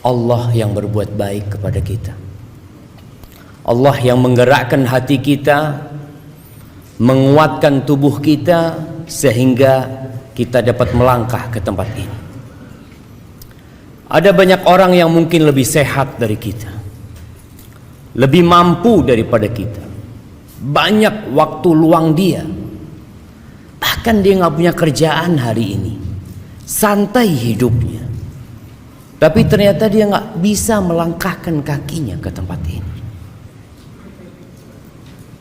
Allah yang berbuat baik kepada kita. Allah yang menggerakkan hati kita, menguatkan tubuh kita sehingga kita dapat melangkah ke tempat ini. Ada banyak orang yang mungkin lebih sehat dari kita, lebih mampu daripada kita, banyak waktu luang dia, bahkan dia nggak punya kerjaan hari ini, santai hidupnya, tapi ternyata dia nggak bisa melangkahkan kakinya ke tempat ini.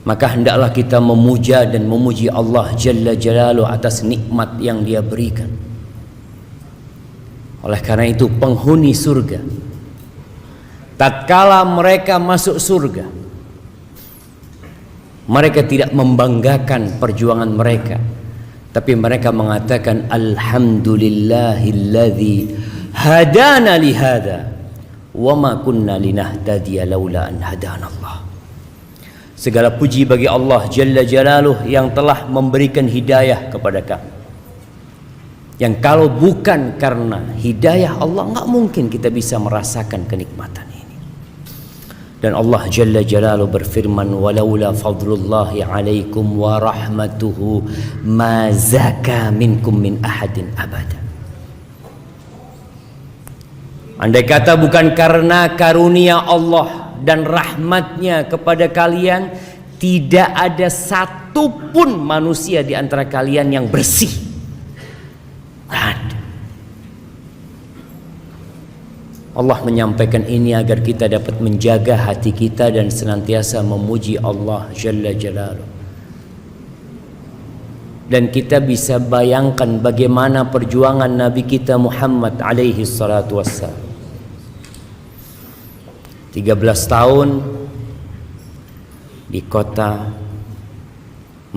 Maka hendaklah kita memuja dan memuji Allah Jalla Jalaluhu atas nikmat yang Dia berikan. Oleh karena itu penghuni surga, tatkala mereka masuk surga, mereka tidak membanggakan perjuangan mereka, tapi mereka mengatakan alhamdulillahilladzi hadana lihada wa ma kunna linahtadiya laula an hadanallah. Segala puji bagi Allah Jalla Jalaluhu yang telah memberikan hidayah kepada kami, yang kalau bukan karena hidayah Allah nggak mungkin kita bisa merasakan kenikmatan ini. Dan Allah Jalla Jalaluhu berfirman, walaula fadlullahi alaikum wa rahmatuhu ma zaka minkum min ahadin abada. Andai kata bukan karena karunia Allah dan rahmatnya kepada kalian, tidak ada satupun manusia di antara kalian yang bersih. Ada. Allah menyampaikan ini agar kita dapat menjaga hati kita dan senantiasa memuji Allah Jalla Jalaluhu. Dan kita bisa bayangkan bagaimana perjuangan Nabi kita Muhammad alaihi salatu wassalam. 13 tahun di kota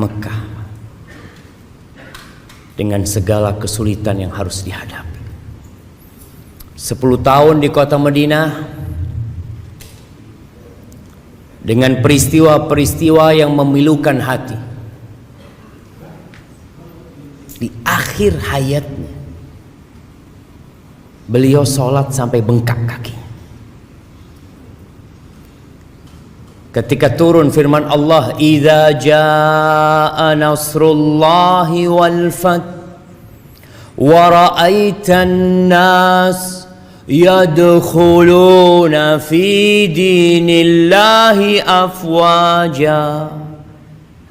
Mekah dengan segala kesulitan yang harus dihadapi. 10 tahun di kota Madinah dengan peristiwa-peristiwa yang memilukan hati. Di akhir hayatnya beliau sholat sampai bengkak kaki. Ketika turun firman Allah, idza jaa nasrullahi wal fath wa ra'aitan nas yadkhuluna fi dinillahi afwaja.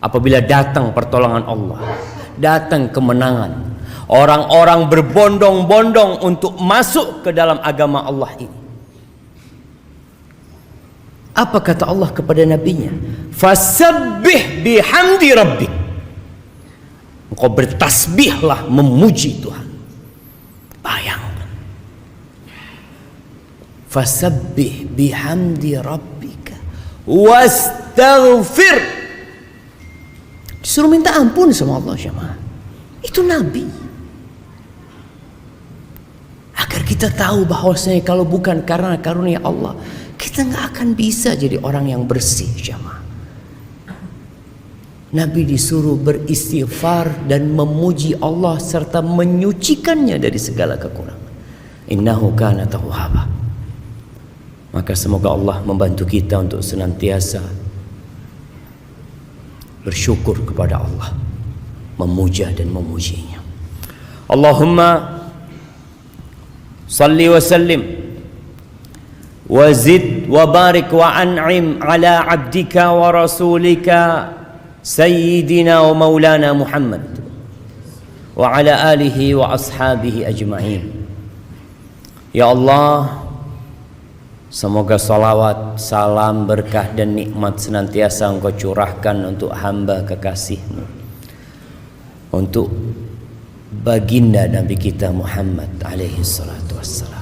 Apabila datang pertolongan Allah, datang kemenangan, orang-orang berbondong-bondong untuk masuk ke dalam agama Allah ini. Apa kata Allah kepada nabinya? Fasabbih bihamdi rabbik. Engkau bertasbihlah memuji Tuhan. Bayangkan. Fasabbih bihamdi rabbika wastaghfir. Disuruh minta ampun sama Allah jemaah. Itu nabi. Agar kita tahu bahwasanya kalau bukan karena karunia Allah, kita nggak akan bisa jadi orang yang bersih jemaah. Nabi disuruh beristighfar dan memuji Allah serta menyucikannya dari segala kekurangan. Innahu kana tawwaba. Maka semoga Allah membantu kita untuk senantiasa bersyukur kepada Allah, memuja dan memujinya. Allahumma salli wa sallim wazid wa barik wa an'im ala abdika wa rasulika sayyidina wa maulana Muhammad wa ala alihi wa ashabihi ajma'in. Ya Allah, semoga salawat, salam, berkah dan nikmat senantiasa Engkau curahkan untuk hamba kekasih-Mu, untuk baginda Nabi kita Muhammad alaihi salatu wassalam,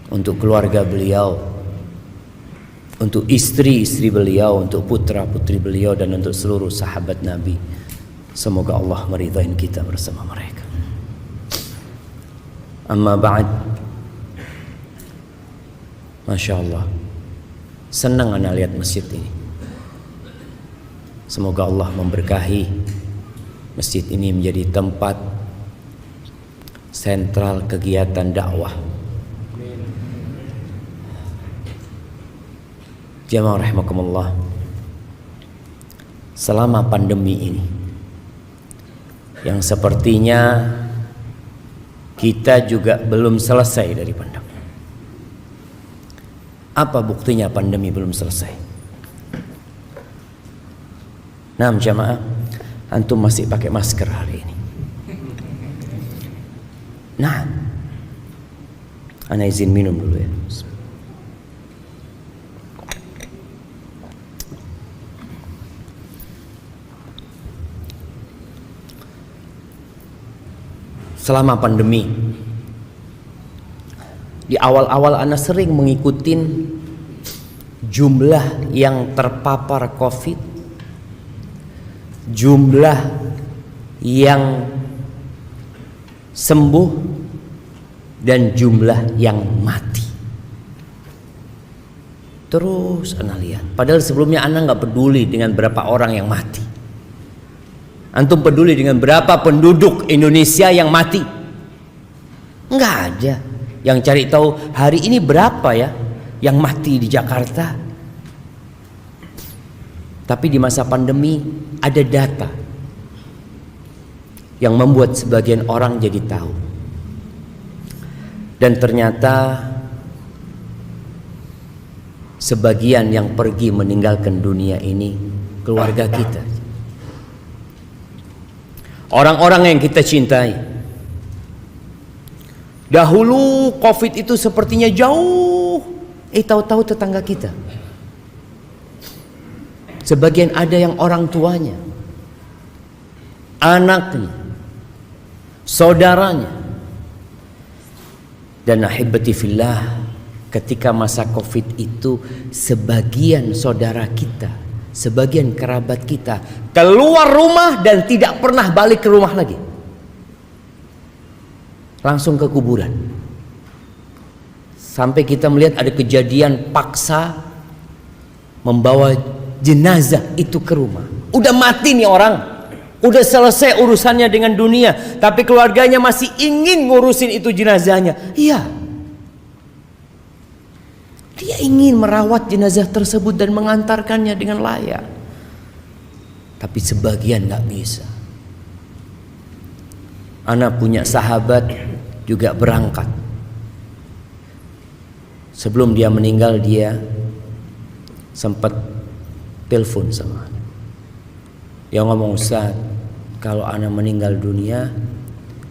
untuk keluarga beliau, untuk istri-istri beliau, untuk putra-putri beliau, dan untuk seluruh sahabat Nabi. Semoga Allah meridhai kita bersama mereka. Amma ba'd. Masya Allah, senang ana lihat masjid ini. Semoga Allah memberkahi masjid ini menjadi tempat sentral kegiatan dakwah Jamaah rahimakumullah, selama pandemi ini yang sepertinya kita juga belum selesai dari pandemi. Apa buktinya pandemi belum selesai? Nah, jamaah, antum masih pakai masker hari ini. Nah, ana izin minum dulu ya. Selama pandemi, di awal-awal ana sering mengikuti jumlah yang terpapar COVID, jumlah yang sembuh, dan jumlah yang mati. Terus ana lihat, padahal sebelumnya ana nggak peduli dengan berapa orang yang mati. Antum peduli dengan berapa penduduk Indonesia yang mati? Enggak ada. Yang cari tahu hari ini berapa ya yang mati di Jakarta. Tapi di masa pandemi ada data yang membuat sebagian orang jadi tahu. Dan ternyata sebagian yang pergi meninggalkan dunia ini keluarga kita. Orang-orang yang kita cintai. Dahulu COVID itu sepertinya jauh, tahu-tahu tetangga kita. Sebagian ada yang orang tuanya, anaknya, saudaranya. Dan ahibati fillah, ketika masa COVID itu sebagian saudara kita, sebagian kerabat kita keluar rumah dan tidak pernah balik ke rumah lagi, langsung ke kuburan. Sampai kita melihat ada kejadian paksa membawa jenazah itu ke rumah. Udah mati nih orang, udah selesai urusannya dengan dunia, tapi keluarganya masih ingin ngurusin itu jenazahnya. Iya, dia ingin merawat jenazah tersebut dan mengantarkannya dengan layak. Tapi sebagian gak bisa. Ana punya sahabat juga berangkat. Sebelum dia meninggal, dia sempat telepon sama ana. Dia ngomong, Ustaz, kalau ana meninggal dunia,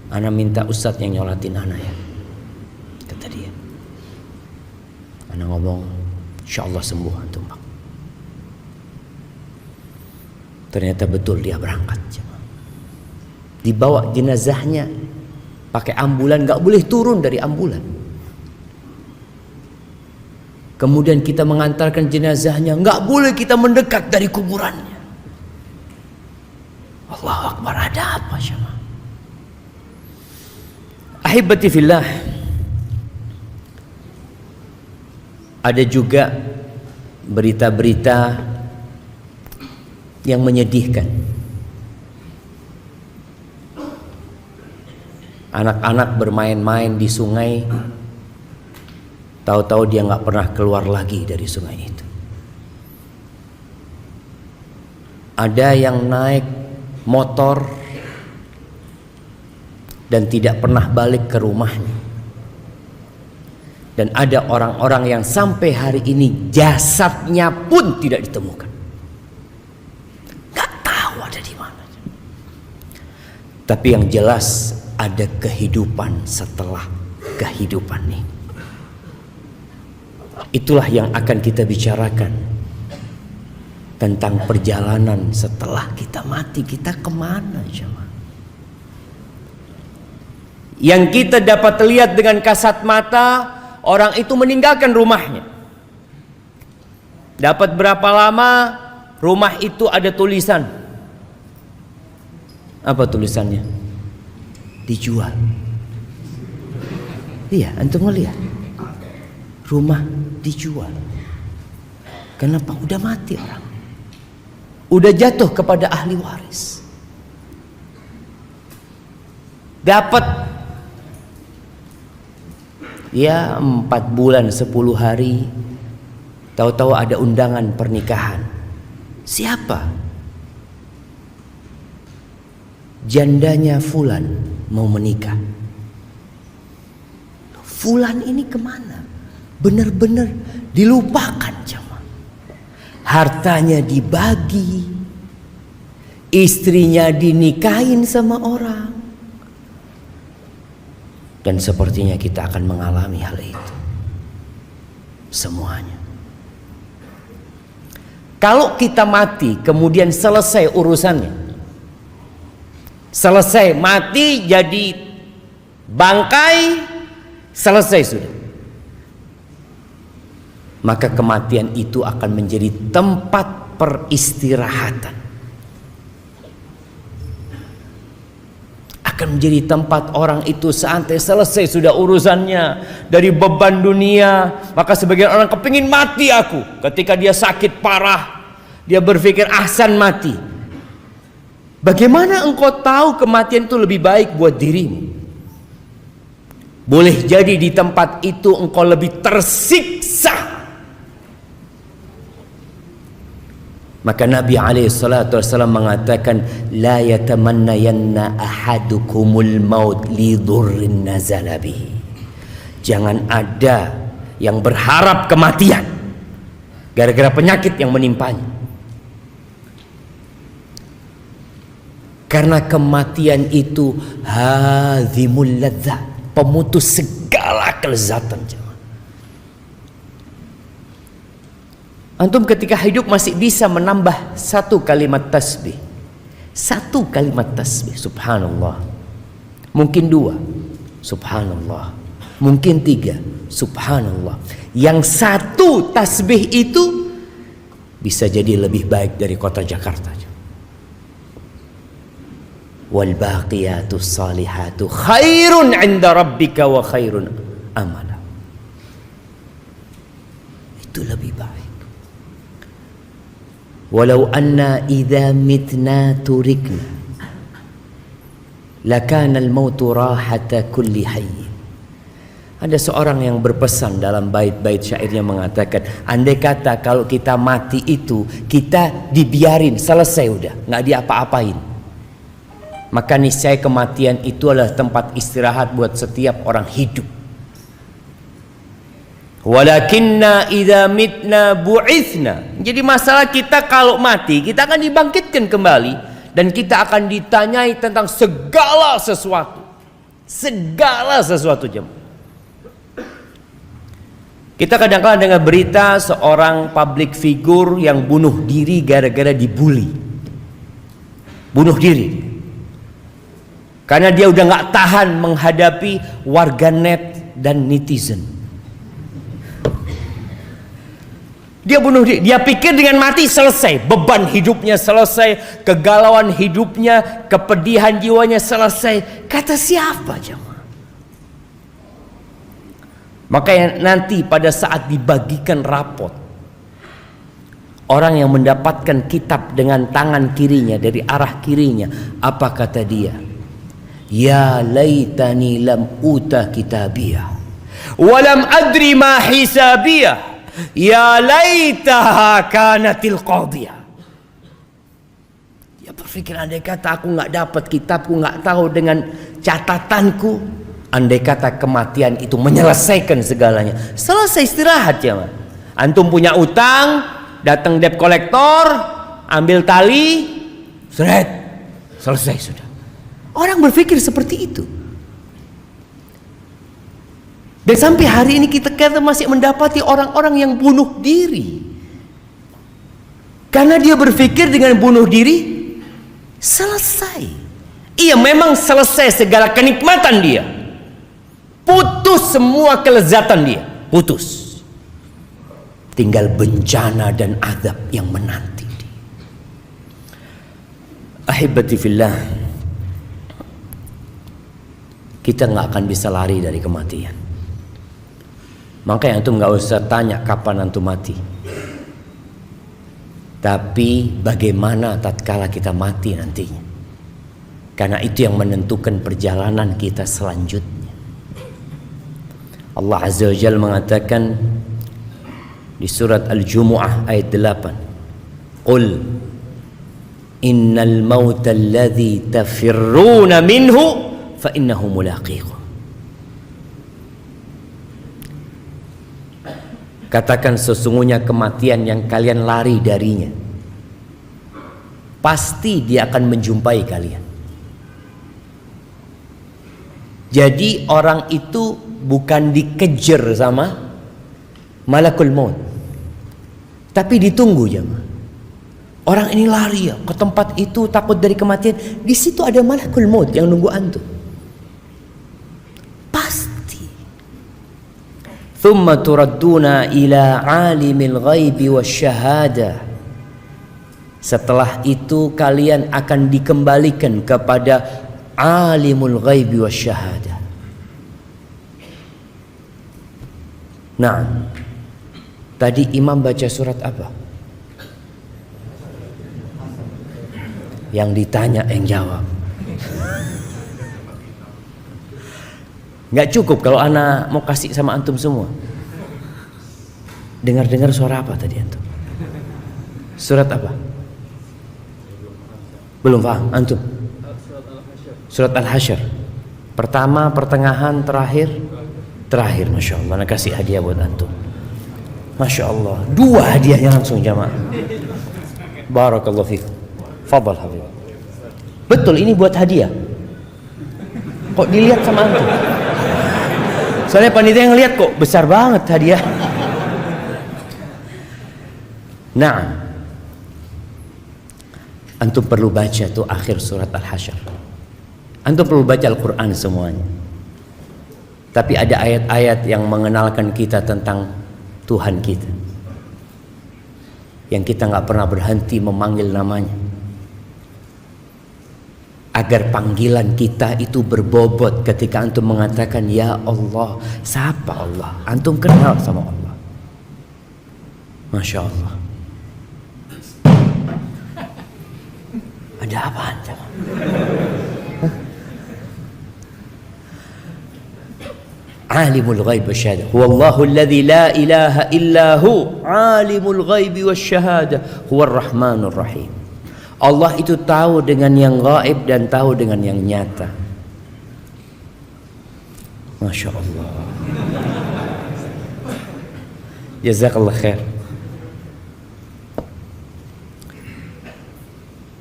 ana minta Ustaz yang nyolatin ana ya, kata dia. Ana ngomong, insyaallah sembuh antum, Pak. Ternyata betul dia berangkat. Dibawa jenazahnya pakai ambulan, gak boleh turun dari ambulan. Kemudian kita mengantarkan jenazahnya, gak boleh kita mendekat dari kuburannya. Allahu Akbar, ada apa syama? Ahibati fillah, ada juga berita-berita yang menyedihkan. Anak-anak bermain-main di sungai, tahu-tahu dia nggak pernah keluar lagi dari sungai itu. Ada yang naik motor dan tidak pernah balik ke rumahnya. Dan ada orang-orang yang sampai hari ini jasadnya pun tidak ditemukan. Gak tahu ada di mana. Tapi yang jelas ada kehidupan setelah kehidupan ini. Itulah yang akan kita bicarakan, tentang perjalanan setelah kita mati. Kita kemana jemaah? Yang kita dapat lihat dengan kasat mata, orang itu meninggalkan rumahnya. Dapat berapa lama, rumah itu ada tulisan. Apa tulisannya? Dijual. Iya, antum ngelihat. Rumah dijual. Kenapa? Udah mati orang. Udah jatuh kepada ahli waris. Dapat Ya 4 bulan 10 hari, tahu-tahu ada undangan pernikahan. Siapa? Jandanya Fulan mau menikah. Fulan ini kemana? Benar-benar dilupakan jemaah. Hartanya dibagi, istrinya dinikahin sama orang. Dan sepertinya kita akan mengalami hal itu semuanya. Kalau kita mati kemudian selesai urusannya, selesai mati jadi bangkai, selesai sudah, maka kematian itu akan menjadi tempat peristirahatan, akan menjadi tempat orang itu santai, selesai sudah urusannya dari beban dunia. Maka sebagian orang kepingin mati aku. Ketika dia sakit parah, dia berpikir ahsan mati. Bagaimana engkau tahu kematian itu lebih baik buat dirimu? Boleh jadi di tempat itu engkau lebih tersiksa. Maka Nabi SAW mengatakan, la yatamannayanna ahadukumul maut li dhurrin nazala bihi. Jangan ada yang berharap kematian gara-gara penyakit yang menimpanya. Karena kematian itu hadzimul ladzat, pemutus segala kelezatan. Antum ketika hidup masih bisa menambah 1 kalimat tasbih, 1 kalimat tasbih, subhanallah. Mungkin 2, subhanallah. Mungkin 3, subhanallah. Yang 1 tasbih itu bisa jadi lebih baik dari kota Jakarta. Wal baqiyatus salihatu khairun 'inda rabbika wa khairun amala. Itu lebih baik. Walau anna idza mitna turikna lakana al-mautu rahata kulli hayy. Ada seorang yang berpesan dalam bait-bait syairnya mengatakan, andai kata kalau kita mati itu kita dibiarin selesai udah, nggak diapa-apain, maka niscaya kematian itu adalah tempat istirahat buat setiap orang hidup. Walakinna idza mitna bu'itsna. Jadi masalah kita kalau mati, kita akan dibangkitkan kembali dan kita akan ditanyai tentang segala sesuatu. Segala sesuatu jemaah. Kita kadang-kadang dengar berita seorang public figure yang bunuh diri gara-gara dibully. Bunuh diri. Karena dia udah gak tahan menghadapi warganet dan netizen. Dia bunuh diri. Dia pikir dengan mati selesai, beban hidupnya selesai, kegalauan hidupnya, kepedihan jiwanya selesai. Kata siapa jemaah? Maka nanti pada saat dibagikan rapot, orang yang mendapatkan kitab dengan tangan kirinya dari arah kirinya, apa kata dia? Ya laitani lam uta kitabiyah walam adri ma hisabiyah. Ya laitaha kanatil qadiyah. Dia berpikir, andai kata aku nggak dapat kitabku, nggak tahu dengan catatanku, andai kata kematian itu menyelesaikan segalanya. Selesai istirahat ya. Antum punya utang, datang debt collector, ambil tali, seret, selesai sudah. Orang berpikir seperti itu. Dan sampai hari ini kita masih mendapati orang-orang yang bunuh diri. Karena dia berpikir dengan bunuh diri selesai. Iya, memang selesai segala kenikmatan dia. Putus semua kelezatan dia. Putus. Tinggal bencana dan azab yang menanti dia. Ahibati fillah, kita nggak akan bisa lari dari kematian. Makanya antum nggak usah tanya kapan antum mati, tapi bagaimana tatkala kita mati nantinya. Karena itu yang menentukan perjalanan kita selanjutnya. Allah Azza wa Jalla mengatakan di surat Al-Jumu'ah ayat 8, Qul innal mauta alladhi tafirruna minhu fa innahu mulaqikum. Katakan sesungguhnya kematian yang kalian lari darinya, pasti dia akan menjumpai kalian. Jadi orang itu bukan dikejar sama malakul maut, tapi ditunggu jemaah. Orang ini lari ya ke tempat itu takut dari kematian, di situ ada malakul maut yang nunggu antum. Pasti. Thumma turadduna ila alimil ghaibi wasyahadah. Setelah itu kalian akan dikembalikan kepada alimul ghaibi wasyahadah. Nah, tadi imam baca surat apa? Yang ditanya yang jawab. Nggak cukup kalau ana mau kasih sama antum semua. Dengar-dengar suara apa tadi antum? Surat apa? Belum paham antum? Surat Al-Hasyr. Pertama, pertengahan, terakhir. Terakhir, Masya Allah. Ana kasih hadiah buat antum. Masya Allah. 2 hadiahnya langsung jamaah. Barakallahu fikum. Fadal Habib. Betul, ini buat hadiah. Kok dilihat sama antum? Soalnya panitia yang lihat kok besar banget hadiah. Nah, antum perlu baca tuh akhir surat Al-Hasyr. Antum perlu baca Al-Quran semuanya. Tapi ada ayat-ayat yang mengenalkan kita tentang Tuhan kita, yang kita nggak pernah berhenti memanggil namanya, agar panggilan kita itu berbobot ketika antum mengatakan ya Allah. Siapa Allah? Antum kenal sama Allah. Masya Allah. Ada apaan? Alimul ghaib wasyahadah. Huwallahu alladzi la ilaha illahu alimul ghaib wasyahadah huwar rahmanur rahim. Allah itu tahu dengan yang gaib dan tahu dengan yang nyata. Masya Allah. Jazakallah khair.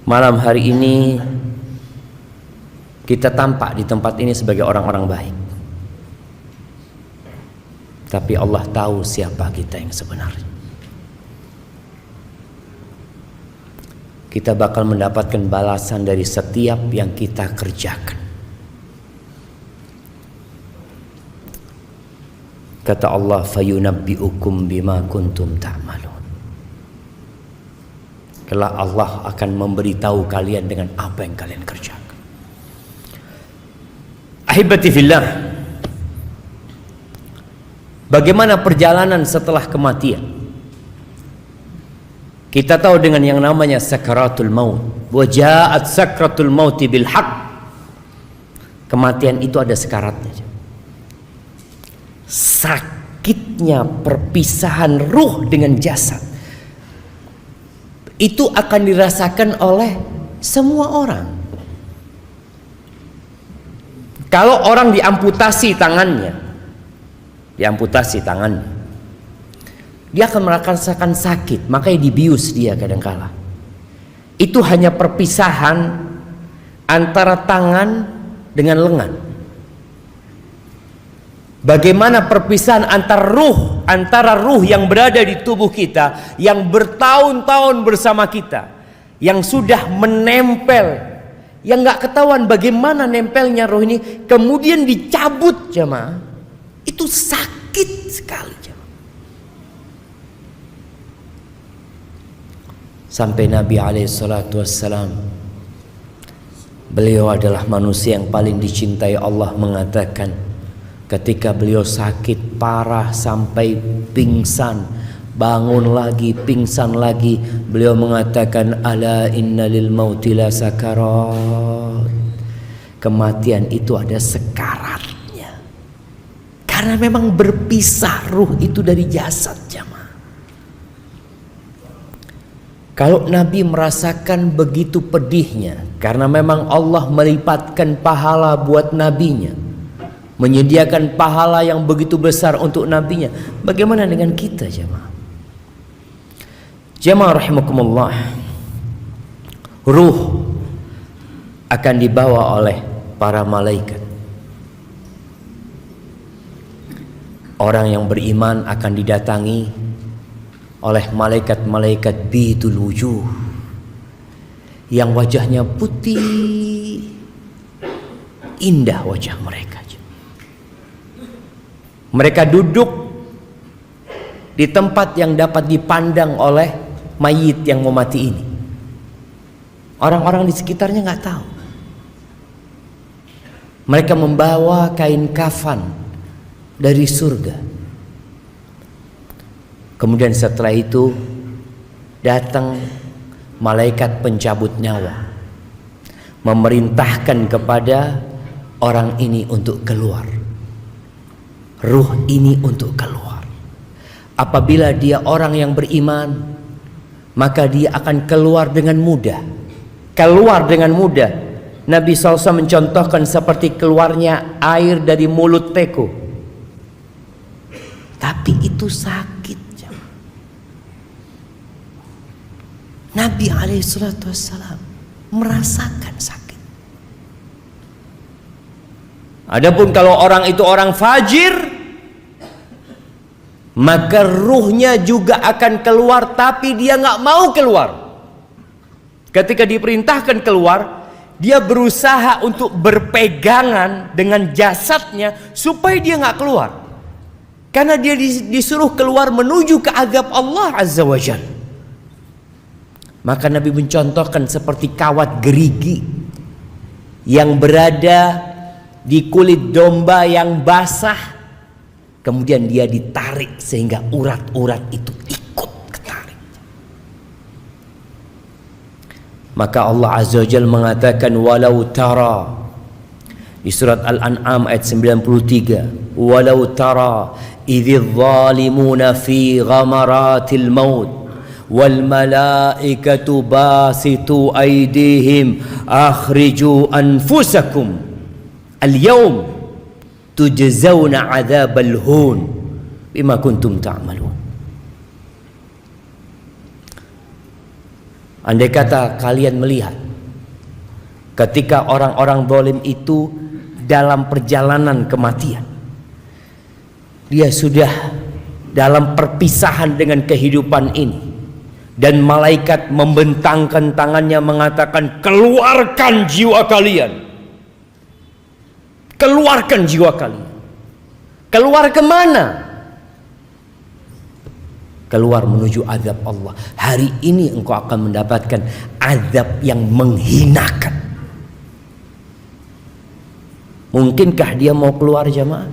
Malam hari ini kita tampak di tempat ini sebagai orang-orang baik, tapi Allah tahu siapa kita yang sebenarnya. Kita bakal mendapatkan balasan dari setiap yang kita kerjakan. Kata Allah, fayunabbi'ukum bima kuntum ta'malun. Kelak Allah akan memberitahu kalian dengan apa yang kalian kerjakan. Ahibati fillah, bagaimana perjalanan setelah kematian? Kita tahu dengan yang namanya sakaratul maut. Wa ja'at sakratul mauti bil haqq. Kematian itu ada sekaratnya. Sakitnya perpisahan ruh dengan jasad itu akan dirasakan oleh semua orang. Kalau orang diamputasi tangannya, dia akan merasakan sakit, makanya dibius dia kadangkala. Itu hanya perpisahan antara tangan dengan lengan. Bagaimana perpisahan antara ruh yang berada di tubuh kita, yang bertahun-tahun bersama kita, yang sudah menempel, yang nggak ketahuan bagaimana nempelnya ruh ini, kemudian dicabut jemaah, itu sakit sekali jemaah. Sampai Nabi SAW, beliau adalah manusia yang paling dicintai Allah, mengatakan ketika beliau sakit parah sampai pingsan, bangun lagi, pingsan lagi, beliau mengatakan ala inna lil mauti la sakarat. Kematian itu ada sekaratnya. Karena Karena memang berpisah ruh itu dari jasad, jamaah. Kalau Nabi merasakan begitu pedihnya, karena memang Allah melipatkan pahala buat nabinya, menyediakan pahala yang begitu besar untuk nabinya, bagaimana dengan kita, jamaah? Jamaah rahimakumullah, ruh akan dibawa oleh para malaikat. Orang yang beriman akan didatangi oleh malaikat-malaikat bidul wujuh, yang wajahnya putih, indah wajah mereka. Mereka duduk di tempat yang dapat dipandang oleh mayit yang mau mati ini. Orang-orang di sekitarnya nggak tahu. Mereka membawa kain kafan dari surga. Kemudian setelah itu datang malaikat pencabut nyawa, memerintahkan kepada orang ini untuk keluar. Ruh ini untuk keluar. Apabila dia orang yang beriman, maka dia akan keluar dengan mudah. Keluar dengan mudah. Nabi SAW mencontohkan seperti keluarnya air dari mulut teko. Tapi itu sakit. Nabi SAW merasakan sakit. Adapun kalau orang itu orang fajir, maka ruhnya juga akan keluar, tapi dia nggak mau keluar. Ketika diperintahkan keluar, dia berusaha untuk berpegangan dengan jasadnya supaya dia nggak keluar. Karena dia disuruh keluar menuju ke azab Allah Azza wa Jalla. Maka Nabi mencontohkan seperti kawat gerigi yang berada di kulit domba yang basah, kemudian dia ditarik sehingga urat-urat itu ikut ketarik. Maka Allah Azza wa Jalla mengatakan, walau tara, di surat Al-An'am ayat 93, walau tara idz zalimuna fi ghamaratil maut wal malaikatu basitu aydihim akhriju anfusakum al yawm tujzauna adzabal hun bima kuntum ta'malun. Andai kata kalian melihat ketika orang-orang zalim itu dalam perjalanan kematian, dia sudah dalam perpisahan dengan kehidupan ini, dan malaikat membentangkan tangannya mengatakan, keluarkan jiwa kalian, keluarkan jiwa kalian. Keluar kemana? Keluar menuju azab Allah. Hari ini engkau akan mendapatkan azab yang menghinakan. Mungkinkah dia mau keluar, jamaah?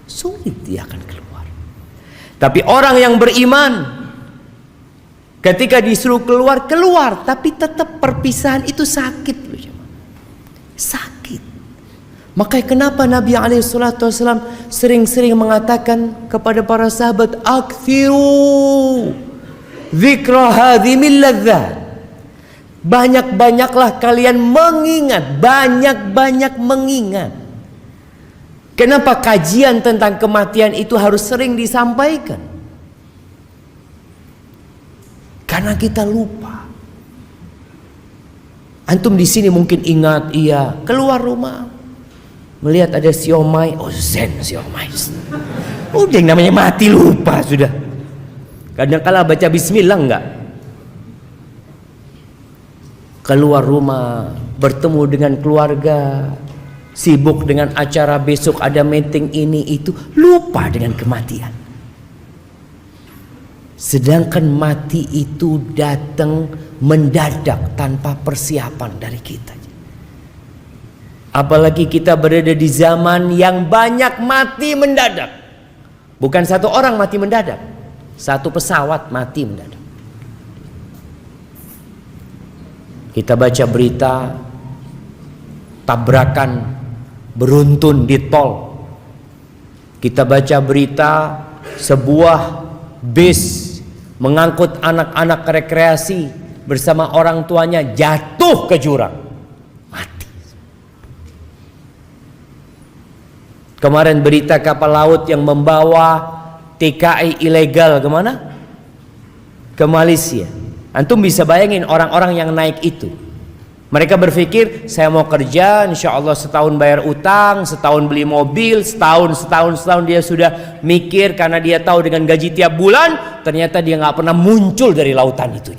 Sulit dia akan keluar. Tapi orang yang beriman, ketika disuruh keluar, keluar. Tapi tetap perpisahan itu sakit loh, jemaah. Sakit. Makanya kenapa Nabi SAW sering-sering mengatakan kepada para sahabat, aktsiru dzikra hadhimil ladzat. Banyak-banyaklah kalian mengingat, banyak-banyak mengingat. Kenapa kajian tentang kematian itu harus sering disampaikan? Karena kita lupa. Antum di sini mungkin ingat, iya, keluar rumah melihat ada siomay, oh zen siomay. Udah yang namanya mati lupa sudah. Kadang-kala baca bismillah enggak. Keluar rumah, bertemu dengan keluarga, sibuk dengan acara besok ada meeting ini itu, lupa dengan kematian. Sedangkan mati itu datang mendadak tanpa persiapan dari kita. Apalagi kita berada di zaman yang banyak mati mendadak. Bukan satu orang mati mendadak, satu pesawat mati mendadak. Kita baca berita tabrakan beruntun di tol, Kita baca berita sebuah bis mengangkut anak-anak rekreasi bersama orang tuanya jatuh ke jurang, mati. Kemarin berita kapal laut yang membawa TKI ilegal kemana? Ke Malaysia. Antum bisa bayangin orang-orang yang naik itu. Mereka berpikir, saya mau kerja, insya Allah setahun bayar utang, setahun beli mobil, setahun dia sudah mikir karena dia tahu dengan gaji tiap bulan, ternyata dia nggak pernah muncul dari lautan itu.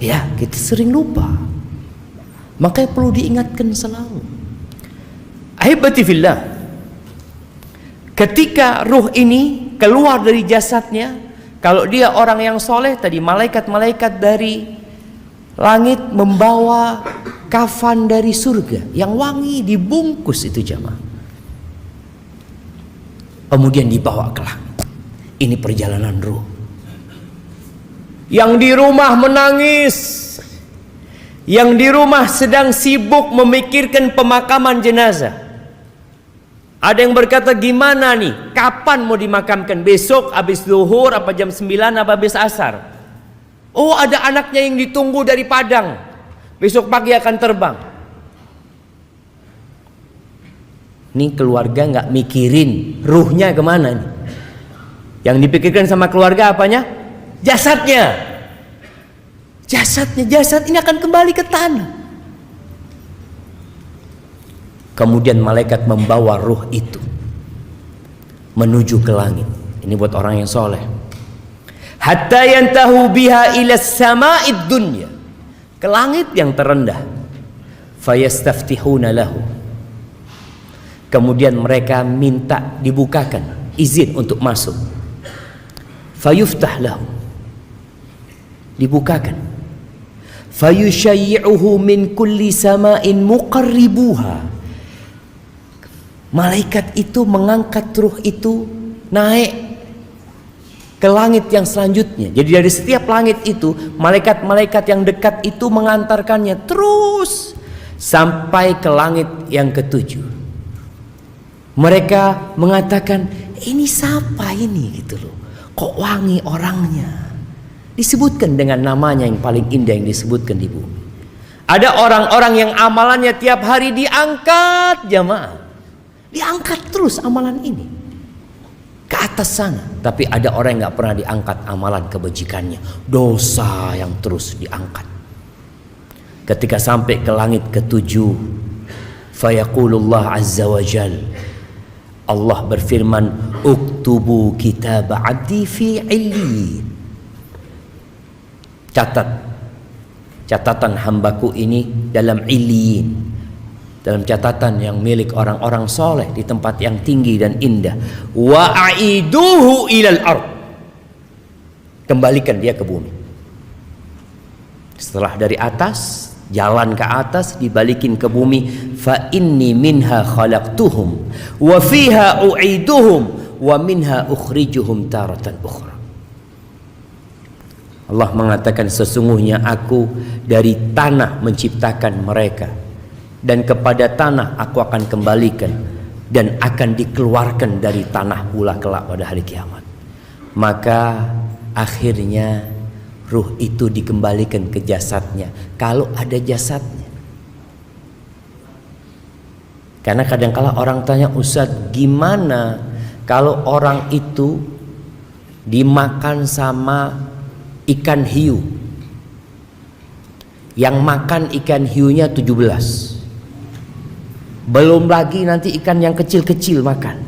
Ya, kita sering lupa. Makanya perlu diingatkan selalu. Ahibati fillah, ketika ruh ini keluar dari jasadnya, kalau dia orang yang soleh tadi, malaikat-malaikat dari langit membawa kafan dari surga yang wangi, dibungkus itu jamaah. Kemudian dibawa ke langit. Ini perjalanan ruh. Yang di rumah menangis, yang di rumah sedang sibuk memikirkan pemakaman jenazah. Ada yang berkata, gimana nih, kapan mau dimakamkan? Besok habis zuhur, apa jam 9, apa habis asar? Oh, ada anaknya yang ditunggu dari Padang, besok pagi akan terbang. Nih keluarga nggak mikirin ruhnya kemana nih. Yang dipikirkan sama keluarga apanya? Jasadnya. Jasad ini akan kembali ke tanah. Kemudian malaikat membawa ruh itu menuju ke langit. Ini buat orang yang soleh. Hatta yantahu biha ila sama'id dunya, ke langit yang terendah. Fayastaftihuna lahu, kemudian mereka minta dibukakan izin untuk masuk. Fayuftah lahu, dibukakan. Fayushayyi'uhu min kulli sama'in muqarribuha, malaikat itu mengangkat ruh itu naik ke langit yang selanjutnya. Jadi dari setiap langit itu, malaikat-malaikat yang dekat itu mengantarkannya terus sampai ke langit yang ketujuh. Mereka mengatakan, ini siapa ini gitu loh, kok wangi orangnya. Disebutkan dengan namanya yang paling indah yang disebutkan di bumi. Ada orang-orang yang amalannya tiap hari diangkat jamaah, diangkat terus amalan ini ke atas sana. Tapi ada orang yang gak pernah diangkat amalan kebajikannya, dosa yang terus diangkat. Ketika sampai ke langit ketujuh, fayaqulullah azza wa jal, Allah berfirman, uktubu kitab abdi fi illiyin, catatan hambaku ini dalam illiyin, dalam catatan yang milik orang-orang soleh di tempat yang tinggi dan indah. Wa aiduhu ilal ard, kembalikan dia ke bumi. Setelah dari atas, jalan ke atas, dibalikin ke bumi. Fa inni minha khalaqtuhum wa fiha u'iduhum wa minha ukhrijuhum taratan ukhra. Allah mengatakan, sesungguhnya aku dari tanah menciptakan mereka, dan kepada tanah aku akan kembalikan, dan akan dikeluarkan dari tanah pula kelak pada hari kiamat. Maka akhirnya ruh itu dikembalikan ke jasadnya, kalau ada jasadnya. Karena kadang-kala orang tanya, Ustadz, gimana kalau orang itu dimakan sama ikan hiu, yang makan ikan hiunya 17, belum lagi nanti ikan yang kecil-kecil makan.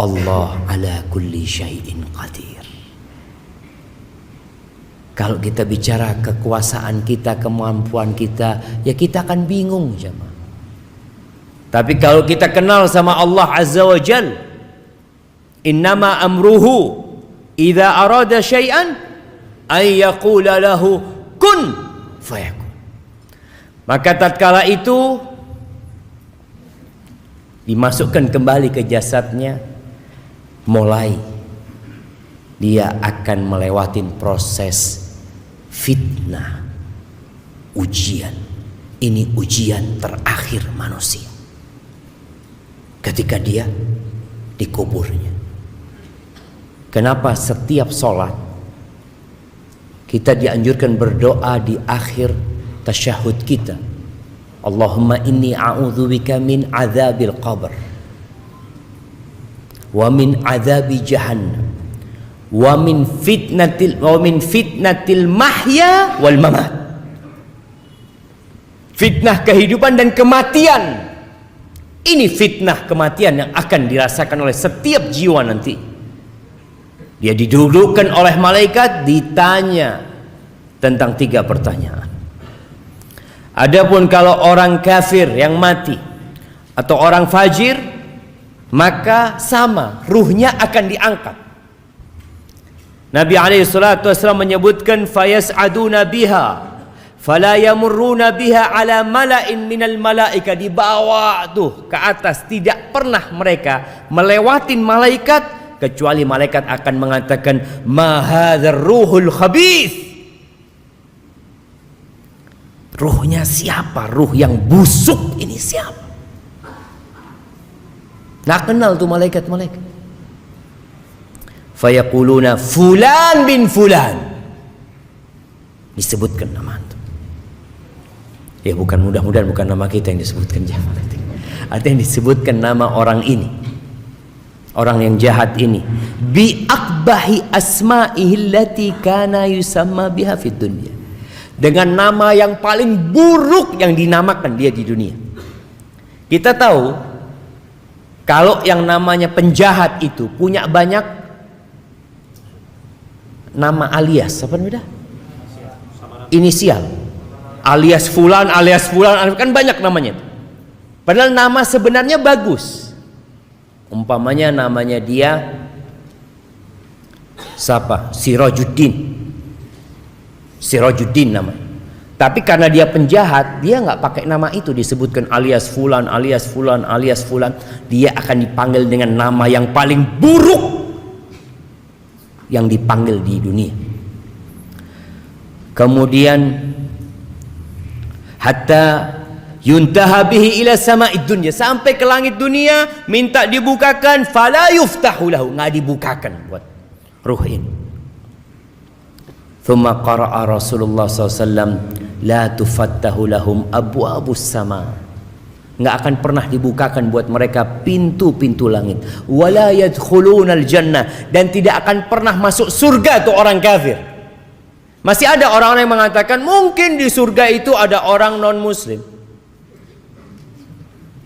Allah ala kulli syai'in qadir. Kalau kita bicara kekuasaan kita, kemampuan kita, ya kita akan bingung jemaah. Tapi kalau kita kenal sama Allah azza wa jal, innama amruhu idza arada syai'an ay yaqula lahu kun fayakun. Maka tatkala itu dimasukkan kembali ke jasadnya, mulai dia akan melewati proses fitnah, ujian. Ini ujian terakhir manusia ketika dia dikuburnya. Kenapa setiap sholat kita dianjurkan berdoa di akhir tasyahud kita, Allahumma inni a'udzubika min adzabil qabr wa min adzabi jahannam wa min fitnatil mahya wal mamat. Fitnah kehidupan dan kematian. Ini fitnah kematian yang akan dirasakan oleh setiap jiwa nanti. Dia didudukkan oleh malaikat, ditanya tentang 3 pertanyaan. Adapun kalau orang kafir yang mati atau orang fajir, maka sama, ruhnya akan diangkat. Nabi SAW menyebutkan fayas'aduna biha fala yamurruna biha ala mala'in minal malaika, dibawa tuh ke atas, tidak pernah mereka melewatin malaikat kecuali malaikat akan mengatakan ma hadzal ruhul khabith. Ruhnya siapa? Ruh yang busuk ini siapa? Nggak kenal tuh malaikat-malaikat. Fayaquluna fulan bin fulan, disebutkan nama itu. Ya bukan, mudah-mudahan bukan nama kita yang disebutkan, jangan. Artinya disebutkan nama orang ini, orang yang jahat ini, bi akbahi asma'ihi allati kana yusamma biha fid dunya, dengan nama yang paling buruk yang dinamakan dia di dunia. Kita tahu kalau yang namanya penjahat itu punya banyak nama alias, apa namanya? Inisial. Alias fulan, kan banyak namanya. Padahal nama sebenarnya bagus. Umpamanya namanya dia siapa? Sirajuddin namanya. Tapi karena dia penjahat, dia nggak pakai nama itu, disebutkan alias fulan. Dia akan dipanggil dengan nama yang paling buruk yang dipanggil di dunia. Kemudian hatta yuntaha bihi ila sama'id dunya, sampai ke langit dunia minta dibukakan, fala yuftahu lahu, nggak dibukakan buat ruh ini. Thumma qara'a Rasulullah SAW la tufattahu lahum abwabus sama, nggak akan pernah dibukakan buat mereka pintu-pintu langit. Wala yadkhulunal jannah, dan tidak akan pernah masuk surga tuh orang kafir. Masih ada orang-orang yang mengatakan mungkin di surga itu ada orang non muslim,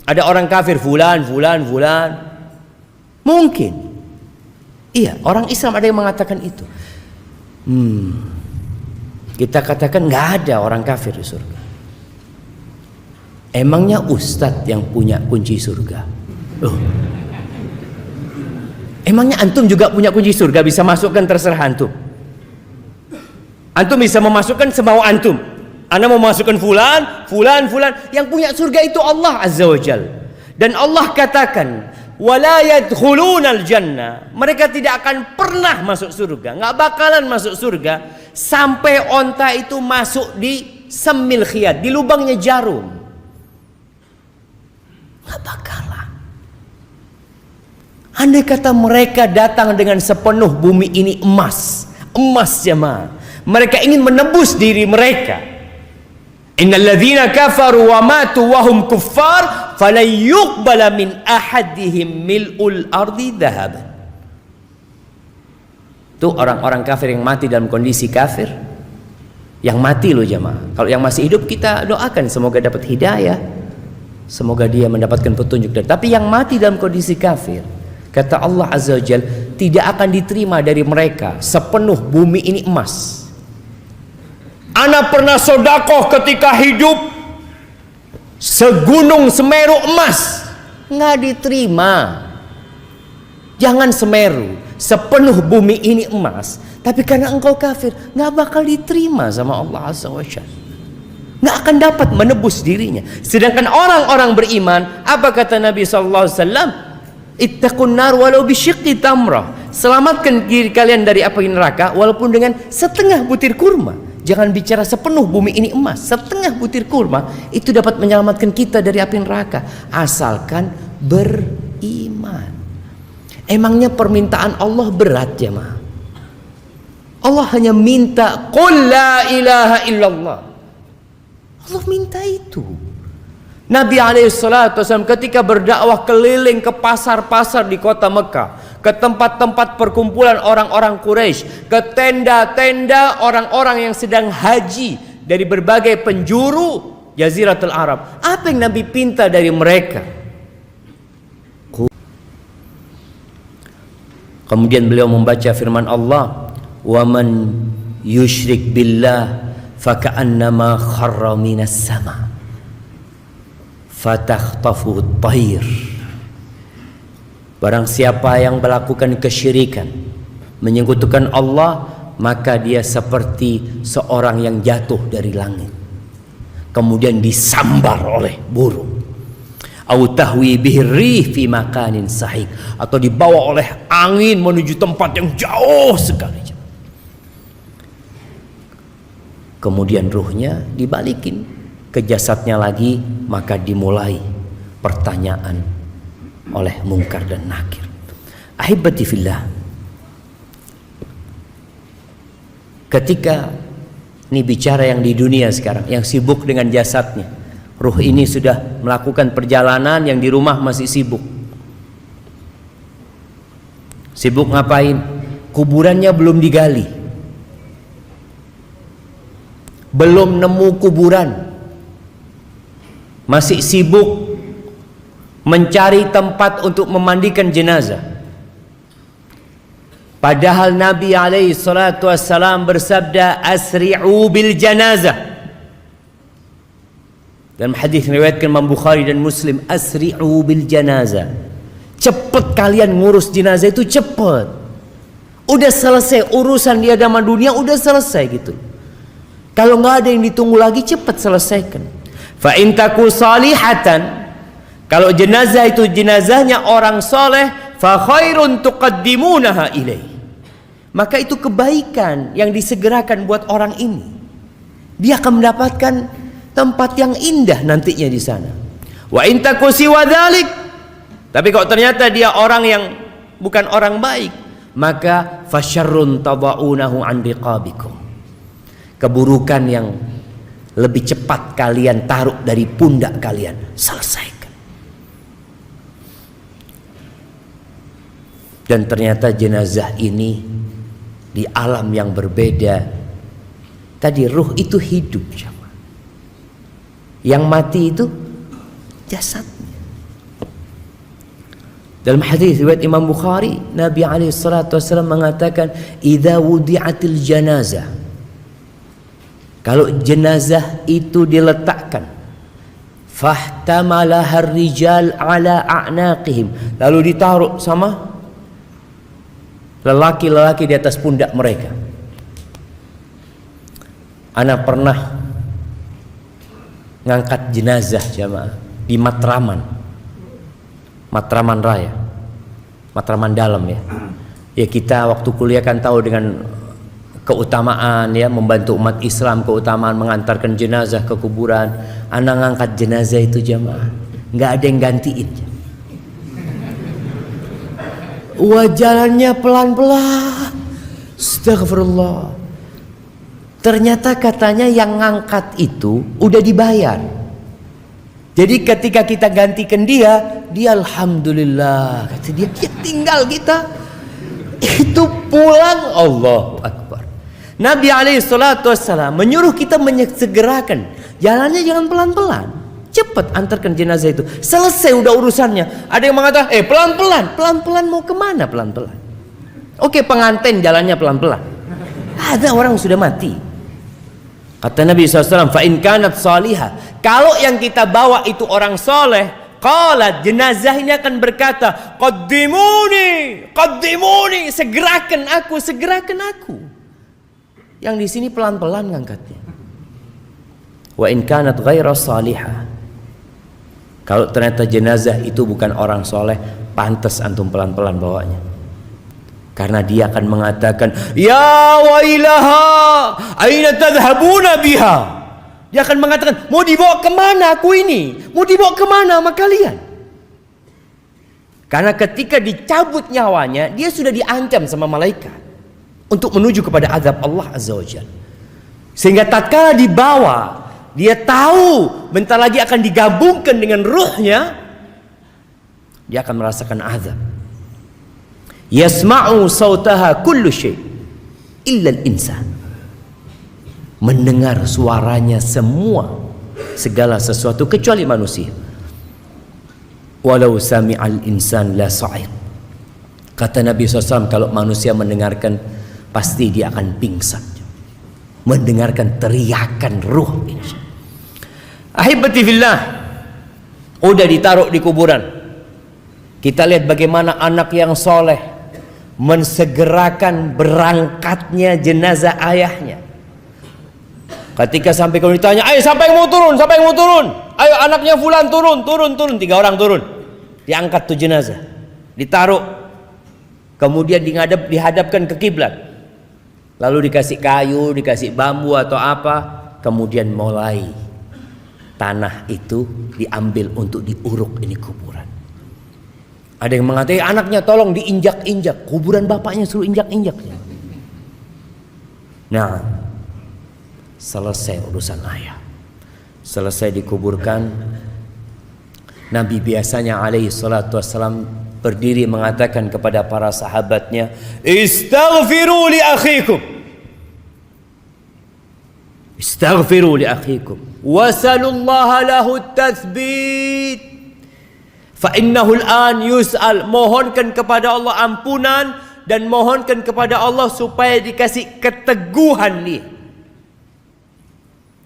ada orang kafir fulan. Mungkin iya, orang Islam ada yang mengatakan itu. Kita katakan nggak ada orang kafir di surga. Emangnya ustadz yang punya kunci surga? Emangnya antum juga punya kunci surga, bisa masukkan terserah antum? Antum bisa memasukkan semau antum. Anda mau masukkan fulan. Yang punya surga itu Allah Azza wa Jal. Dan Allah katakan wala yadkhulunal jannah, mereka tidak akan pernah masuk surga, nggak bakalan masuk surga sampai onta itu masuk di semil khiyat, di lubangnya jarum. Nggak bakalan. Andai kata mereka datang dengan sepenuh bumi ini emas jemaah, mereka ingin menebus diri mereka. Innal ladzina kafaru wa matu wa hum kuffar falan yuqbala min ahadihim mil'ul ardi dhahaban. Tuh orang-orang kafir yang mati dalam kondisi kafir. Yang mati loh jemaah. Kalau yang masih hidup kita doakan semoga dapat hidayah, semoga dia mendapatkan petunjuk. Tapi yang mati dalam kondisi kafir, kata Allah Azza wa Jalla, tidak akan diterima dari mereka sepenuh bumi ini emas. Ana pernah sodakoh ketika hidup segunung Semeru emas, nggak diterima. Jangan Semeru, sepenuh bumi ini emas, tapi karena engkau kafir, nggak bakal diterima sama Allah Azza wa Jalla. Nggak akan dapat menebus dirinya. Sedangkan orang-orang beriman, apa kata Nabi SAW? Ittaqun nar walau bisyiqqi tamrah. Selamatkan diri kalian dari api neraka walaupun dengan setengah butir kurma. Jangan bicara sepenuh bumi ini emas, setengah butir kurma itu dapat menyelamatkan kita dari api neraka, asalkan beriman. Emangnya permintaan Allah berat ya, Ma? Allah hanya minta qul la ilaha illallah. Allah minta itu. Nabi SAW ketika berdakwah keliling ke pasar-pasar di kota Mekah, ke tempat-tempat perkumpulan orang-orang Quraisy, ke tenda-tenda orang-orang yang sedang haji dari berbagai penjuru Jaziratul Arab. Apa yang Nabi pinta dari mereka? Kemudian beliau membaca firman Allah, "Wa man yusyrik billah faka'annama kharra minas sama fatakhtafuhu at-tayr." Barang siapa yang melakukan kesyirikan, menyekutukan Allah, maka dia seperti seorang yang jatuh dari langit kemudian disambar oleh burung. Au tahwi bihi rih fi makanin sahik, atau dibawa oleh angin menuju tempat yang jauh sekali. Kemudian ruhnya dibalikin ke jasadnya lagi, maka dimulai pertanyaan oleh Munkar dan Nakir. Ahibati fillah, ketika ini bicara yang di dunia sekarang, yang sibuk dengan jasadnya, ruh ini sudah melakukan perjalanan, yang di rumah masih sibuk. Sibuk ngapain? Kuburannya belum digali, belum nemu kuburan, masih sibuk mencari tempat untuk memandikan jenazah. Padahal Nabi SAW bersabda, asri'u bil janazah. Dalam hadis riwayatkan Imam Bukhari dan Muslim, asri'u bil janazah, cepat kalian ngurus jenazah itu, cepat. Udah selesai urusan di hadapan dunia, udah selesai gitu. Kalau nggak ada yang ditunggu lagi, cepat selesaikan. Fa in taku salihatan, kalau jenazah itu jenazahnya orang soleh, fa khairun tuqaddimunaha ilaih, maka itu kebaikan yang disegerakan buat orang ini. Dia akan mendapatkan tempat yang indah nantinya di sana. Wa in taku siwa dzalik, tapi kalau ternyata dia orang yang bukan orang baik, maka fasyarrun tadaunahu an riqabikum, keburukan yang lebih cepat kalian taruh dari pundak kalian, selesaikan. Dan ternyata jenazah ini di alam yang berbeda. Tadi ruh itu hidup, yang mati itu jasadnya. Dalam hadis riwayat Imam Bukhari, Nabi SAW mengatakan, idza wudi'atil janazah, kalau jenazah itu diletakkan, fahtamalaha rijal ala a'naqihim, lalu ditaruh sama lelaki-lelaki di atas pundak mereka. Ana pernah ngangkat jenazah jamaah di Matraman Raya, Matraman Dalam ya. Ya kita waktu kuliah kan tahu dengan keutamaan ya, membantu umat Islam, keutamaan mengantarkan jenazah ke kuburan. Ana ngangkat jenazah itu jamaah, nggak ada yang gantiin. Jalannya pelan-pelan, astagfirullah. Ternyata katanya yang ngangkat itu udah dibayar. Jadi ketika kita gantikan dia alhamdulillah, kata dia tinggal kita itu pulang. Allahu Akbar. Nabi SAW menyuruh kita menyegerakan, jalannya jangan pelan-pelan, cepat antarkan jenazah itu, selesai udah urusannya. Ada yang mengatakan pelan-pelan mau kemana pelan-pelan? Oke, pengantin jalannya pelan-pelan, ada orang sudah mati. Kata Nabi SAW, fa in kanat salihah, kalau yang kita bawa itu orang soleh, qalat, jenazah ini akan berkata, qaddimuni, segerakan aku. Yang di sini pelan-pelan ngangkatnya. Wa in kanat ghaira salihah, kalau ternyata jenazah itu bukan orang soleh, pantas antum pelan-pelan bawanya. Karena dia akan mengatakan, ya wailaha, aina tadhhabuna biha. Dia akan mengatakan, mau dibawa kemana aku ini? Mau dibawa kemana sama kalian? Karena ketika dicabut nyawanya, dia sudah diancam sama malaikat untuk menuju kepada azab Allah Azza wa Jalla. Sehingga tatkala dibawa, dia tahu bentar lagi akan digabungkan dengan ruhnya, dia akan merasakan azab. Yasma'u sautaha kullu syai' illa al-insan. Mendengar suaranya segala sesuatu kecuali manusia. Walau sami'al insan la sa'iq. Kata Nabi SAW, kalau manusia mendengarkan pasti dia akan pingsan. Mendengarkan teriakan ruh ini. Ahibati fillah, udah ditaruh di kuburan. Kita lihat bagaimana anak yang soleh mensegerakan berangkatnya jenazah ayahnya. Ketika sampai kalau ditanya, ayo siapa yang mau turun? Siapa yang mau turun? Ayo anaknya fulan turun. 3 orang turun. Diangkat tuh jenazah, ditaruh, kemudian dihadapkan ke kiblat. Lalu dikasih kayu, dikasih bambu atau apa, kemudian mulai tanah itu diambil untuk diuruk ini kuburan. Ada yang mengatakan anaknya tolong diinjak-injak, kuburan bapaknya suruh injak-injak. Nah, selesai urusan ayah, selesai dikuburkan. Nabi biasanya alaihi salatu wassalam berdiri mengatakan kepada para sahabatnya, istaghfiru li akhikum, istaghfiru li akhikum wasalullaha lahu tathbit fa innahu al-an yus'al. Mohonkan kepada Allah ampunan dan mohonkan kepada Allah supaya dikasih keteguhan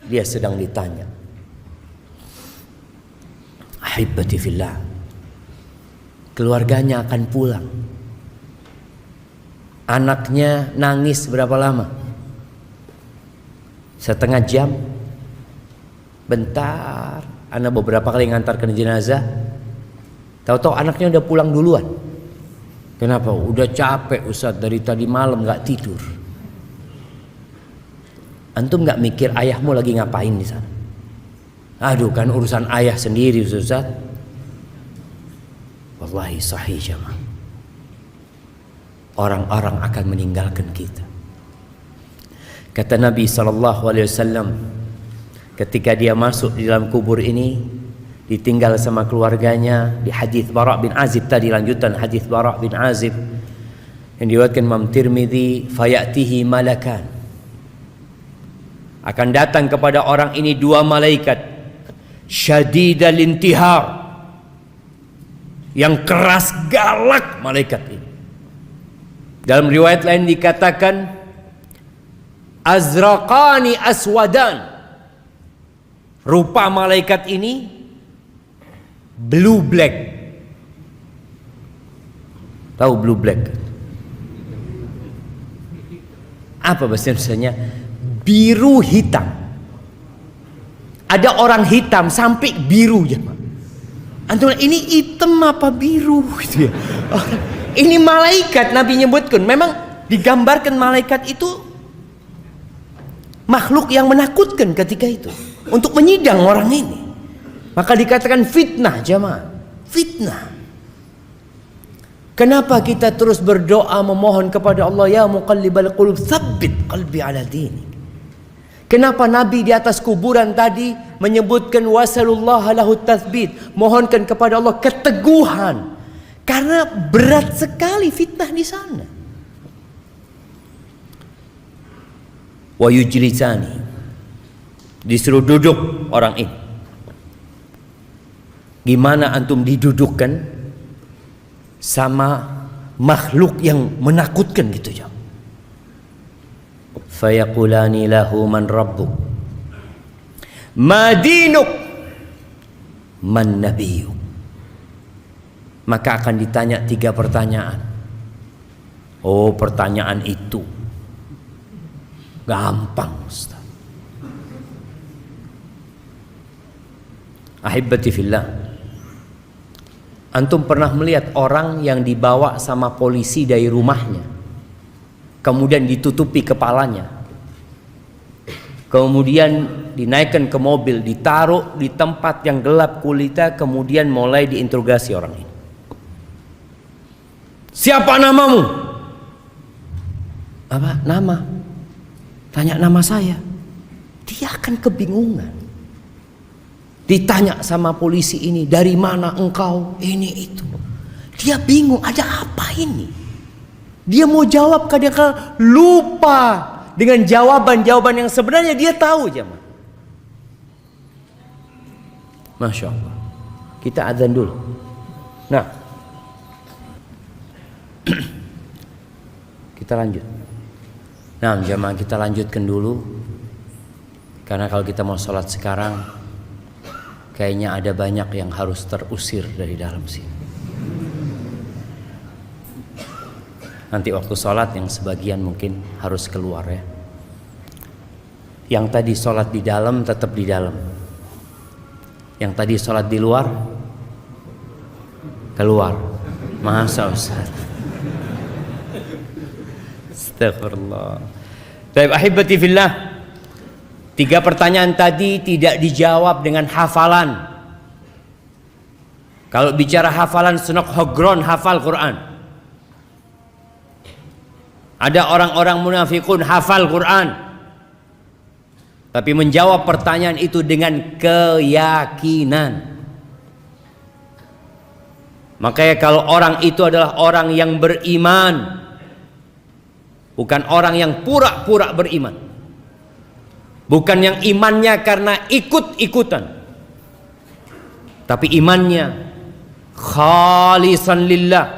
dia sedang ditanya. Ahibati fillah, keluarganya akan pulang. Anaknya nangis berapa lama? Setengah jam? Bentar. Anak beberapa kali ngantarkan jenazah, tahu-tahu anaknya udah pulang duluan. Kenapa? Udah capek Ustaz, dari tadi malam gak tidur. Antum gak mikir ayahmu lagi ngapain di sana? Aduh, kan urusan ayah sendiri Ustaz. Wallahi sahih jamaah. Orang-orang akan meninggalkan kita. Kata Nabi SAW, ketika dia masuk di dalam kubur ini, ditinggal sama keluarganya. Di hadis Bara' bin Azib tadi, lanjutan hadis Bara' bin Azib yang diriwayatkan Imam Tirmidzi, fayatihi malakan, akan datang kepada orang ini 2 malaikat, syadidal intihar, yang keras galak malaikat ini. Dalam riwayat lain dikatakan azraqani aswadan, rupa malaikat ini blue black. Tahu blue black? Apa bahasa Indonesianya? Biru hitam. Ada orang hitam sampai biru ya. Antum ini hitam apa biru gitu ya. Ini malaikat, Nabi nyebutkan, memang digambarkan malaikat itu makhluk yang menakutkan ketika itu untuk menyidang orang ini. Maka dikatakan fitnah jamaah, fitnah. Kenapa kita terus berdoa memohon kepada Allah, ya muqallibal qulub tsabbit qalbi ala dinik? Kenapa Nabi di atas kuburan tadi menyebutkan wasalullaha lahu tathbit, mohonkan kepada Allah keteguhan? Karena berat sekali fitnah di sana. Wa yujlisani, disuruh duduk orang ini. Gimana antum didudukkan sama makhluk yang menakutkan gitu ya? Fayaqulani lahu man rabbuk, ma dinuk, man nabiyuk. Maka akan ditanya 3 pertanyaan. Oh, pertanyaan itu gampang Ustaz. Ahibati fillah, antum pernah melihat orang yang dibawa sama polisi dari rumahnya kemudian ditutupi kepalanya, kemudian dinaikkan ke mobil, ditaruh di tempat yang gelap kulita, kemudian mulai diinterogasi orang ini. Siapa namamu? Apa? Nama. Tanya nama saya. Dia akan kebingungan. Ditanya sama polisi ini, dari mana engkau? Ini itu. Dia bingung, ada apa ini? Dia mau jawab, kadang-kadang lupa dengan jawaban-jawaban yang sebenarnya dia tahu, jemaah. Masya Allah. Kita azan dulu. Nah, kita lanjut. Nah, jemaah, kita lanjutkan dulu. Karena kalau kita mau sholat sekarang, kayaknya ada banyak yang harus terusir dari dalam sini. Nanti waktu sholat yang sebagian mungkin harus keluar ya. Yang tadi sholat di dalam tetap di dalam. Yang tadi sholat di luar keluar. Masa Ustaz? Astagfirullah. Baik, ahibati fillah. 3 pertanyaan tadi tidak dijawab dengan hafalan. Kalau bicara hafalan, senok hogron hafal Quran. Ada orang-orang munafikun hafal Quran, tapi menjawab pertanyaan itu dengan keyakinan. Makanya kalau orang itu adalah orang yang beriman, bukan orang yang pura-pura beriman, bukan yang imannya karena ikut-ikutan, tapi imannya khalisan lillah,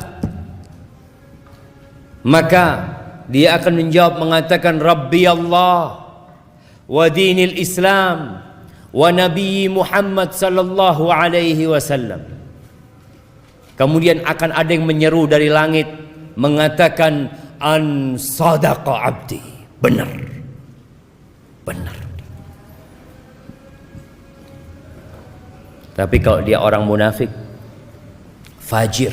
maka dia akan menjawab mengatakan Rabbi Allah wa dinil Islam wa Nabi Muhammad sallallahu alaihi wasallam. Kemudian akan ada yang menyeru dari langit mengatakan an sadaqa abdi. Benar. Benar. Tapi kalau dia orang munafik, fajir,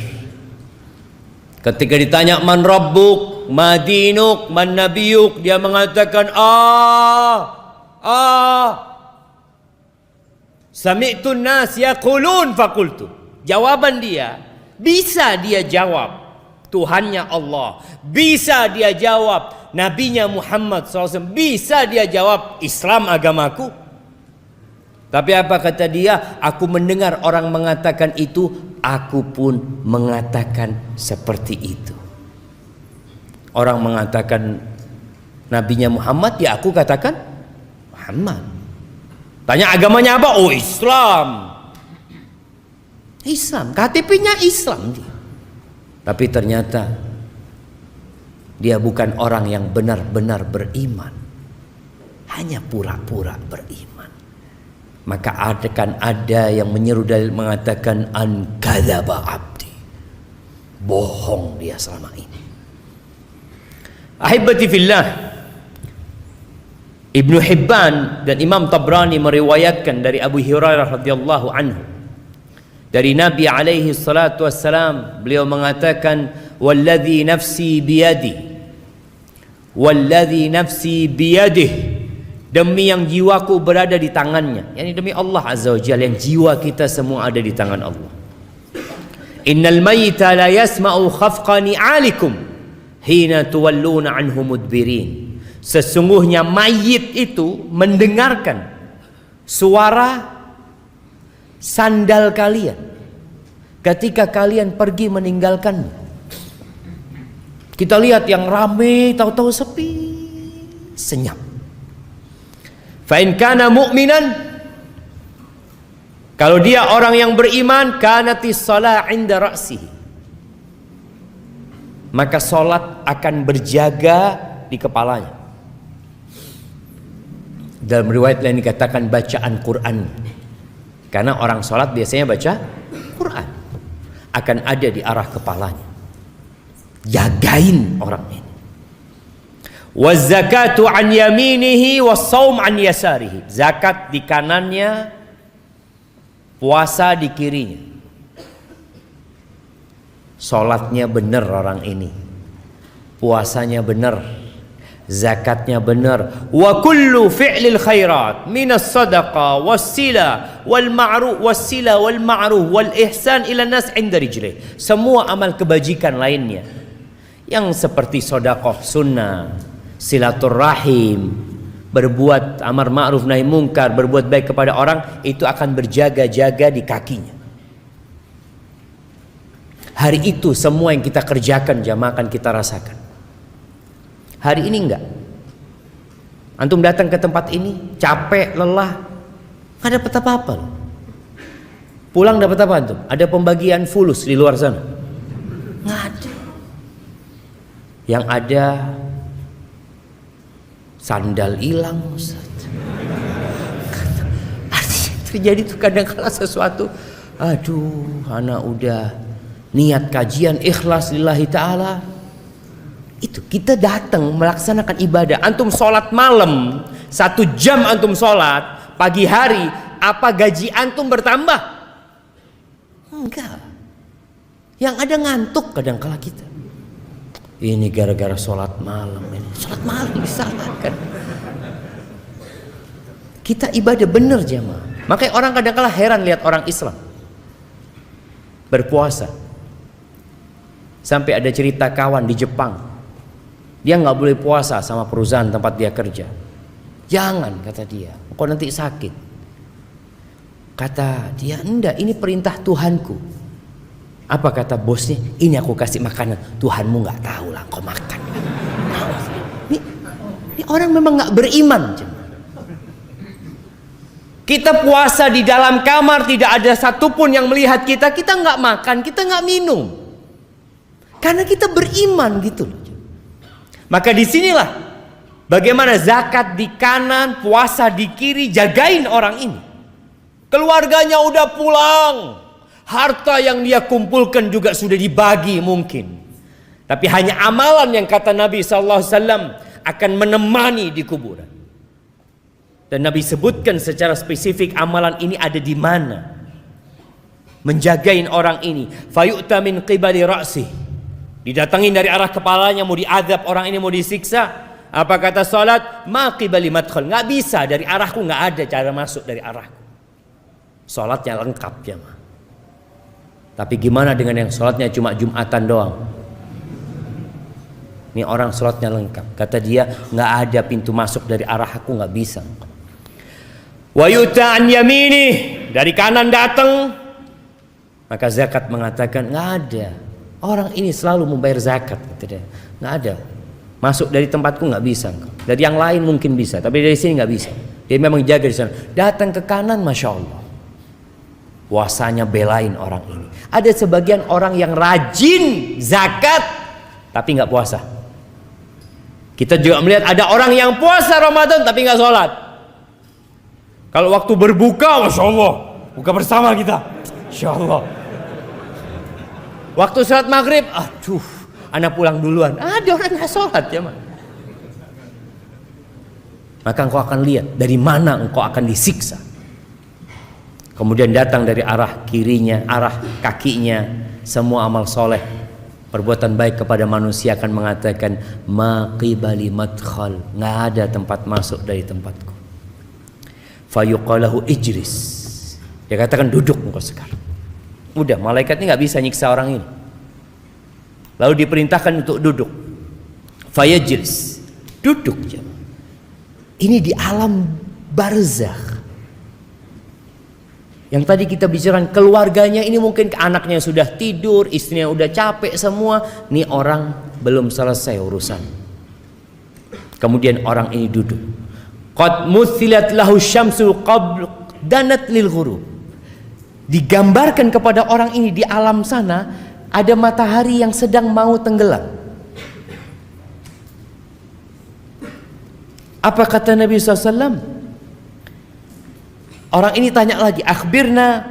ketika ditanya man rabbuk, ma dinuk, man nabiyuk, dia mengatakan sami'tu nas yaqulun faqultu. Jawaban dia, bisa dia jawab Tuhannya Allah, bisa dia jawab Nabinya Muhammad SAW, bisa dia jawab Islam agamaku. Tapi apa kata dia? Aku mendengar orang mengatakan itu, aku pun mengatakan seperti itu. Orang mengatakan Nabinya Muhammad, ya aku katakan Muhammad. Tanya agamanya apa? Oh, Islam. Islam, KTP-nya Islam dia. Tapi ternyata dia bukan orang yang benar-benar beriman, hanya pura-pura beriman. Maka akan ada yang menyeru dalil mengatakan an kadzaba abdi, bohong dia selama ini. Ahibati fillah, Ibnu Hibban dan Imam Tabrani meriwayatkan dari Abu Hurairah radhiyallahu anhu, dari Nabi alaihi salatu wassalam, beliau mengatakan walladzi nafsi biyadi, walladzi nafsi biyadihi, demi yang jiwaku berada di tangannya, yakni demi Allah azza wa jalla, yang jiwa kita semua ada di tangan Allah. Innal mayyita la yasma'u khafqa ni'alikum hina tuwalluna anhu mudbirin. Sesungguhnya mayit itu mendengarkan suara sandal kalian ketika kalian pergi meninggalkannya. Kita lihat yang ramai, tahu-tahu sepi, senyap. Fa in kana mu'minan, kalau dia orang yang beriman, kanatis shalah 'inda ra'sihi, maka salat akan berjaga di kepalanya. Dalam riwayat lain dikatakan bacaan Quran, karena orang salat biasanya baca Quran, akan ada di arah kepalanya. Jagain orang ini. Wazakatu an yaminihi wassaum an yasarihi. Zakat di kanannya, puasa di kirinya. Salatnya benar orang ini, puasanya benar, zakatnya benar. Wa kullu fi'lil khairat minas sadaqah wassila wal ma'ruf wassila wal ma'ruf wal ihsan ila nas 'inda rijlih. Semua amal kebajikan lainnya yang seperti sedekah sunnah, silaturahim, berbuat amar ma'ruf nahi mungkar, berbuat baik kepada orang, itu akan berjaga-jaga di kakinya. Hari itu semua yang kita kerjakan jamaah akan kita rasakan. Hari ini enggak. Antum datang ke tempat ini capek, lelah, nggak dapat apa-apa loh. Pulang dapat apa antum? Ada pembagian fulus di luar sana? Nggak ada. Yang ada sandal hilang, Ustaz. Artinya terjadi tuh kadang-kala sesuatu, aduh, anak udah niat kajian ikhlas lillahi ta'ala, itu kita datang melaksanakan ibadah. Antum sholat malam 1 jam, antum sholat pagi hari, apa gaji antum bertambah? Enggak. Yang ada ngantuk kadang-kala kita. Ini gara-gara sholat malam ini. Sholat malam disalahkan. Kita ibadah bener jamaah. Makanya orang kadang-kala heran lihat orang Islam berpuasa. Sampai ada cerita kawan di Jepang, dia nggak boleh puasa sama perusahaan tempat dia kerja. Jangan, kata dia, kok nanti sakit. Kata dia, enggak, ini perintah Tuhanku. Apa kata bosnya? Ini aku kasih makanan, Tuhanmu nggak tahu lah, kau makan. Ini orang memang nggak beriman. Kita puasa di dalam kamar, tidak ada satupun yang melihat kita. Kita nggak makan, kita nggak minum, karena kita beriman gitu loh. Maka disinilah bagaimana zakat di kanan, puasa di kiri, jagain orang ini. Keluarganya udah pulang, harta yang dia kumpulkan juga sudah dibagi mungkin. Tapi hanya amalan yang kata Nabi SAW akan menemani di kuburan. Dan Nabi sebutkan secara spesifik amalan ini ada di mana. Menjagain orang ini. Fayu'ta min qibali ra'sih. Didatangin dari arah kepalanya, mau diadab orang ini, mau disiksa. Apa kata salat? Ma qibali madkhal. Nggak bisa, dari arahku nggak ada cara masuk dari arahku. Salatnya lengkap ya mah. Tapi gimana dengan yang salatnya cuma Jumatan doang? Ini orang salatnya lengkap. Kata dia, nggak ada pintu masuk dari arah aku, nggak bisa. Wa yuta an yamini, dari kanan datang. Maka zakat mengatakan nggak ada. Orang ini selalu membayar zakat, kata dia. Nggak ada. Masuk dari tempatku nggak bisa. Dari yang lain mungkin bisa, tapi dari sini nggak bisa. Dia memang jaga di sana. Datang ke kanan, masya Allah. Puasanya belain orang ini. Ada sebagian orang yang rajin zakat, tapi nggak puasa. Kita juga melihat ada orang yang puasa Ramadan tapi nggak sholat. Kalau waktu berbuka, masya Allah, buka bersama kita, insya Allah. Waktu sholat maghrib, aduh, anak pulang duluan. Ada orang nggak sholat ya mah. Maka engkau akan lihat dari mana engkau akan disiksa. Kemudian datang dari arah kirinya, arah kakinya, semua amal soleh, perbuatan baik kepada manusia akan mengatakan ma qibali madkhal, nggak ada tempat masuk dari tempatku. Fayuqalahu ijlis, dia katakan duduk engkau sekarang. Udah, malaikat ini nggak bisa nyiksa orang ini. Lalu diperintahkan untuk duduk. Fayajlis, duduk. Ini di alam barzakh. Yang tadi kita bicarakan keluarganya ini, mungkin anaknya sudah tidur, istrinya udah capek semua. Nih orang belum selesai urusan. Kemudian orang ini duduk. Qad muthilat lahu syamsu qabl danat lil ghurub. Digambarkan kepada orang ini di alam sana ada matahari yang sedang mau tenggelam. Apa kata Nabi SAW? Orang ini tanya lagi, akhbirna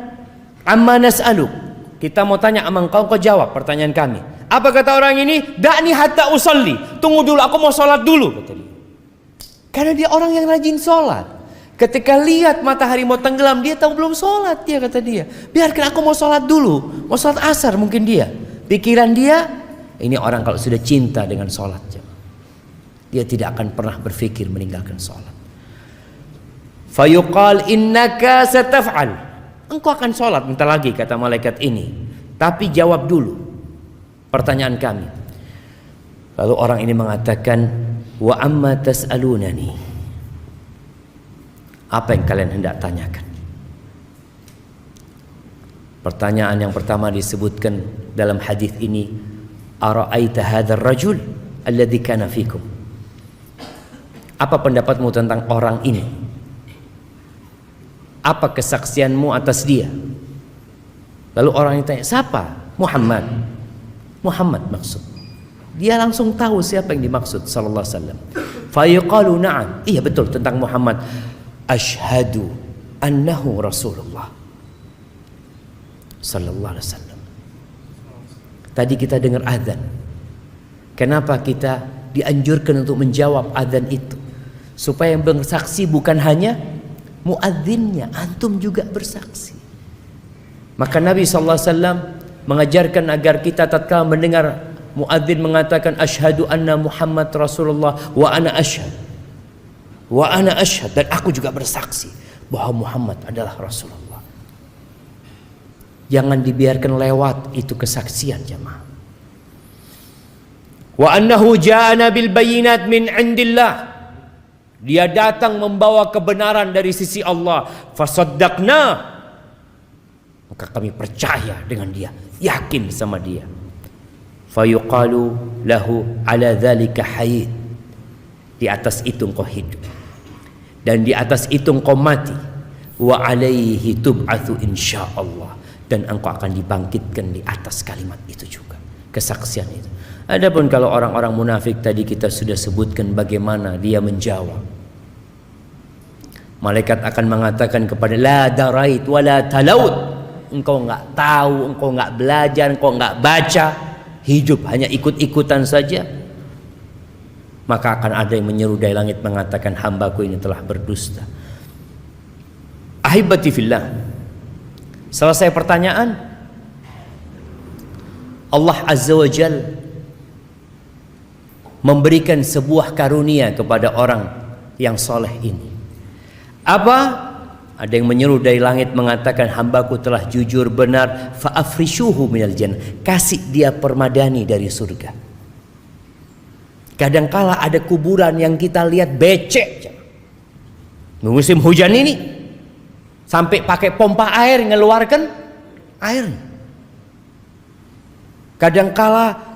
amma nas'aluk. Kita mau tanya sama engkau, kau jawab pertanyaan kami. Apa kata orang ini? Da'ni hatta usalli. Tunggu dulu, aku mau sholat dulu, kata dia. Karena dia orang yang rajin sholat. Ketika lihat matahari mau tenggelam, dia tahu belum sholat, dia kata dia. Biarkan aku mau sholat dulu, mau sholat asar mungkin dia. Pikiran dia, ini orang kalau sudah cinta dengan sholat. dia tidak akan pernah berpikir meninggalkan sholat. Fayuqal innaka sataf'al, engkau akan sholat bentar lagi kata malaikat ini, tapi jawab dulu pertanyaan kami. Lalu orang ini mengatakan, wa amma tas'alunani, apa yang kalian hendak tanyakan? Pertanyaan yang pertama disebutkan dalam hadis ini, ara'aita hadzal rajul alladzi kana fikum, apa pendapatmu tentang orang ini? Apa kesaksianmu atas dia? Lalu orang itu tanya, siapa? Muhammad. Muhammad maksud. Dia langsung tahu siapa yang dimaksud sallallahu alaihi wasallam. Fa yuqalu na'am, iya betul tentang Muhammad. Asyhadu annahu Rasulullah sallallahu alaihi wasallam. Tadi kita dengar azan. Kenapa kita dianjurkan untuk menjawab azan itu? Supaya yang bersaksi bukan hanya muadzinnya, antum juga bersaksi. Maka Nabi sallallahu alaihi wasallam mengajarkan agar kita tatkala mendengar muadzin mengatakan asyhadu anna Muhammad Rasulullah wa ana asyhad, wa ana asyhad, dan aku juga bersaksi bahwa Muhammad adalah Rasulullah. Jangan dibiarkan lewat itu kesaksian jemaah. Wa annahu ja'ana bil bayyinat min indillah, dia datang membawa kebenaran dari sisi Allah. Fasaddaqna, maka kami percaya dengan dia, yakin sama dia. Fayuqalu lahu ala dzalika hayy, di atas itu engkau hidup dan di atas itu engkau mati. Wa alaihi tub'atsu insyaallah, dan engkau akan dibangkitkan di atas kalimat itu juga, kesaksian itu. Adapun kalau orang-orang munafik tadi kita sudah sebutkan bagaimana dia menjawab. Malaikat akan mengatakan kepada la darait wala talaut, engkau enggak tahu, engkau enggak belajar, engkau enggak baca, hidup hanya ikut-ikutan saja. Maka akan ada yang menyeru dari langit mengatakan hambaku ini telah berdusta. Ahibati fillah, selesai pertanyaan, Allah Azza wa Jalla memberikan sebuah karunia kepada orang yang soleh ini. Apa? Ada yang menyeru dari langit mengatakan hambaku telah jujur benar, fa'afrishuhu minal jannah, kasih dia permadani dari surga. Kadangkala ada kuburan yang kita lihat becek. Musim hujan ini sampai pakai pompa air ngeluarkan air. Kadangkala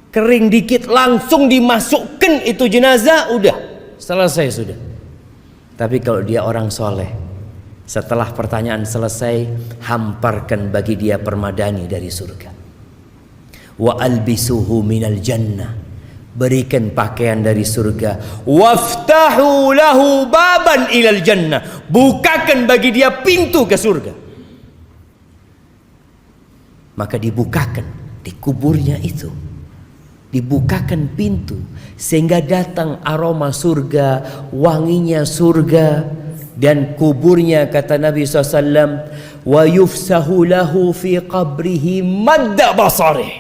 kering dikit langsung dimasukkan itu jenazah, udah selesai sudah. Tapi kalau dia orang soleh, setelah pertanyaan selesai, hamparkan bagi dia permadani dari surga. Wa albisuhu minal jannah, berikan pakaian dari surga. Waftahu lahu baban ilal jannah, bukakan bagi dia pintu ke surga. Maka dibukakan di kuburnya itu, dibukakan pintu sehingga datang aroma surga, wanginya surga, dan kuburnya kata Nabi SAW, wa yufsahu lahu fi qabrihi madda basarih,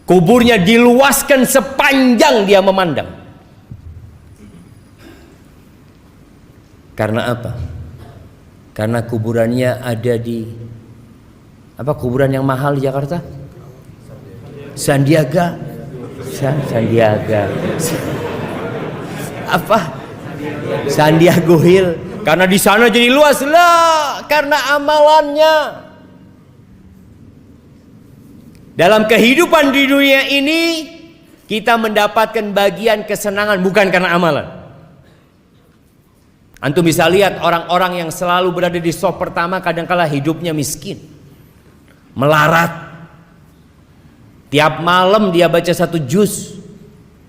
kuburnya diluaskan sepanjang dia memandang. Karena apa? Karena kuburannya ada di apa, kuburan yang mahal di Jakarta? Sandiaga. Sandiaga. Apa? Sandiaga Hill. Karena di sana jadi luas lah, karena amalannya. Dalam kehidupan di dunia ini kita mendapatkan bagian kesenangan bukan karena amalan. Antum bisa lihat orang-orang yang selalu berada di sop pertama kadangkala hidupnya miskin, melarat. Tiap malam dia baca satu juz,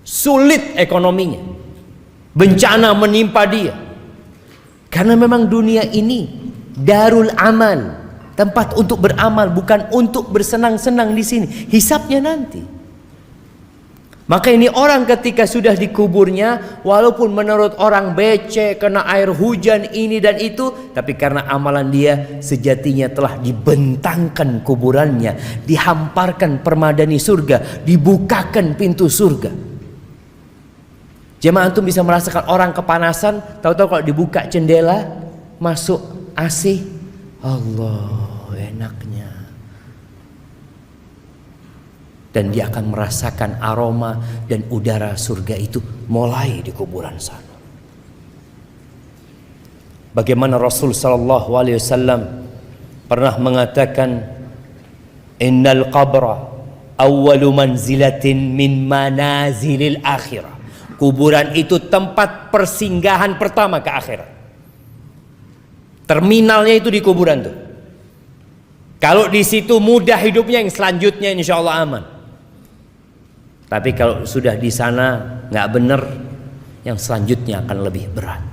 sulit ekonominya, bencana menimpa dia. Karena memang dunia ini darul amal, tempat untuk beramal, bukan untuk bersenang-senang di sini. Hisabnya nanti. Maka ini orang ketika sudah dikuburnya, walaupun menurut orang becek, kena air hujan ini dan itu, tapi karena amalan dia sejatinya telah dibentangkan kuburannya, dihamparkan permadani surga, dibukakan pintu surga. Jemaah, antum bisa merasakan orang kepanasan, tahu-tahu kalau dibuka jendela masuk AC, Allah enaknya. Dan dia akan merasakan aroma dan udara surga itu mulai di kuburan sana. Bagaimana Rasul sallallahu alaihi wasallam pernah mengatakan, innal qabra awwalu manzilatin min manazilil akhirah. Kuburan itu tempat persinggahan pertama ke akhirat. Terminalnya itu di kuburan tuh. Kalau di situ mudah hidupnya, yang selanjutnya insya Allah aman. Tapi kalau sudah di sana nggak benar, yang selanjutnya akan lebih berat.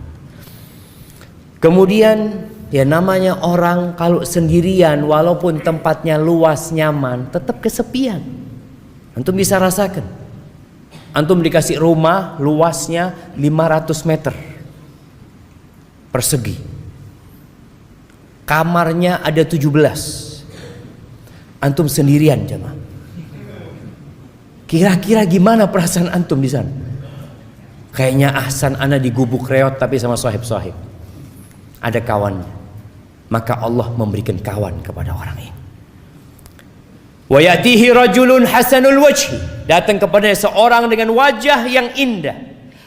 Kemudian ya namanya orang kalau sendirian, walaupun tempatnya luas nyaman, tetap kesepian. Antum bisa rasakan. Antum dikasih rumah luasnya 500 meter persegi, kamarnya ada 17, antum sendirian jemaah. Kira-kira gimana perasaan antum di sana? Kayaknya ahsan ana di gubuk reot tapi sama sohib-sohib, ada kawannya. Maka Allah memberikan kawan kepada orang ini. Wa yatihi rajulun hasanul wajhi, datang kepada seorang dengan wajah yang indah,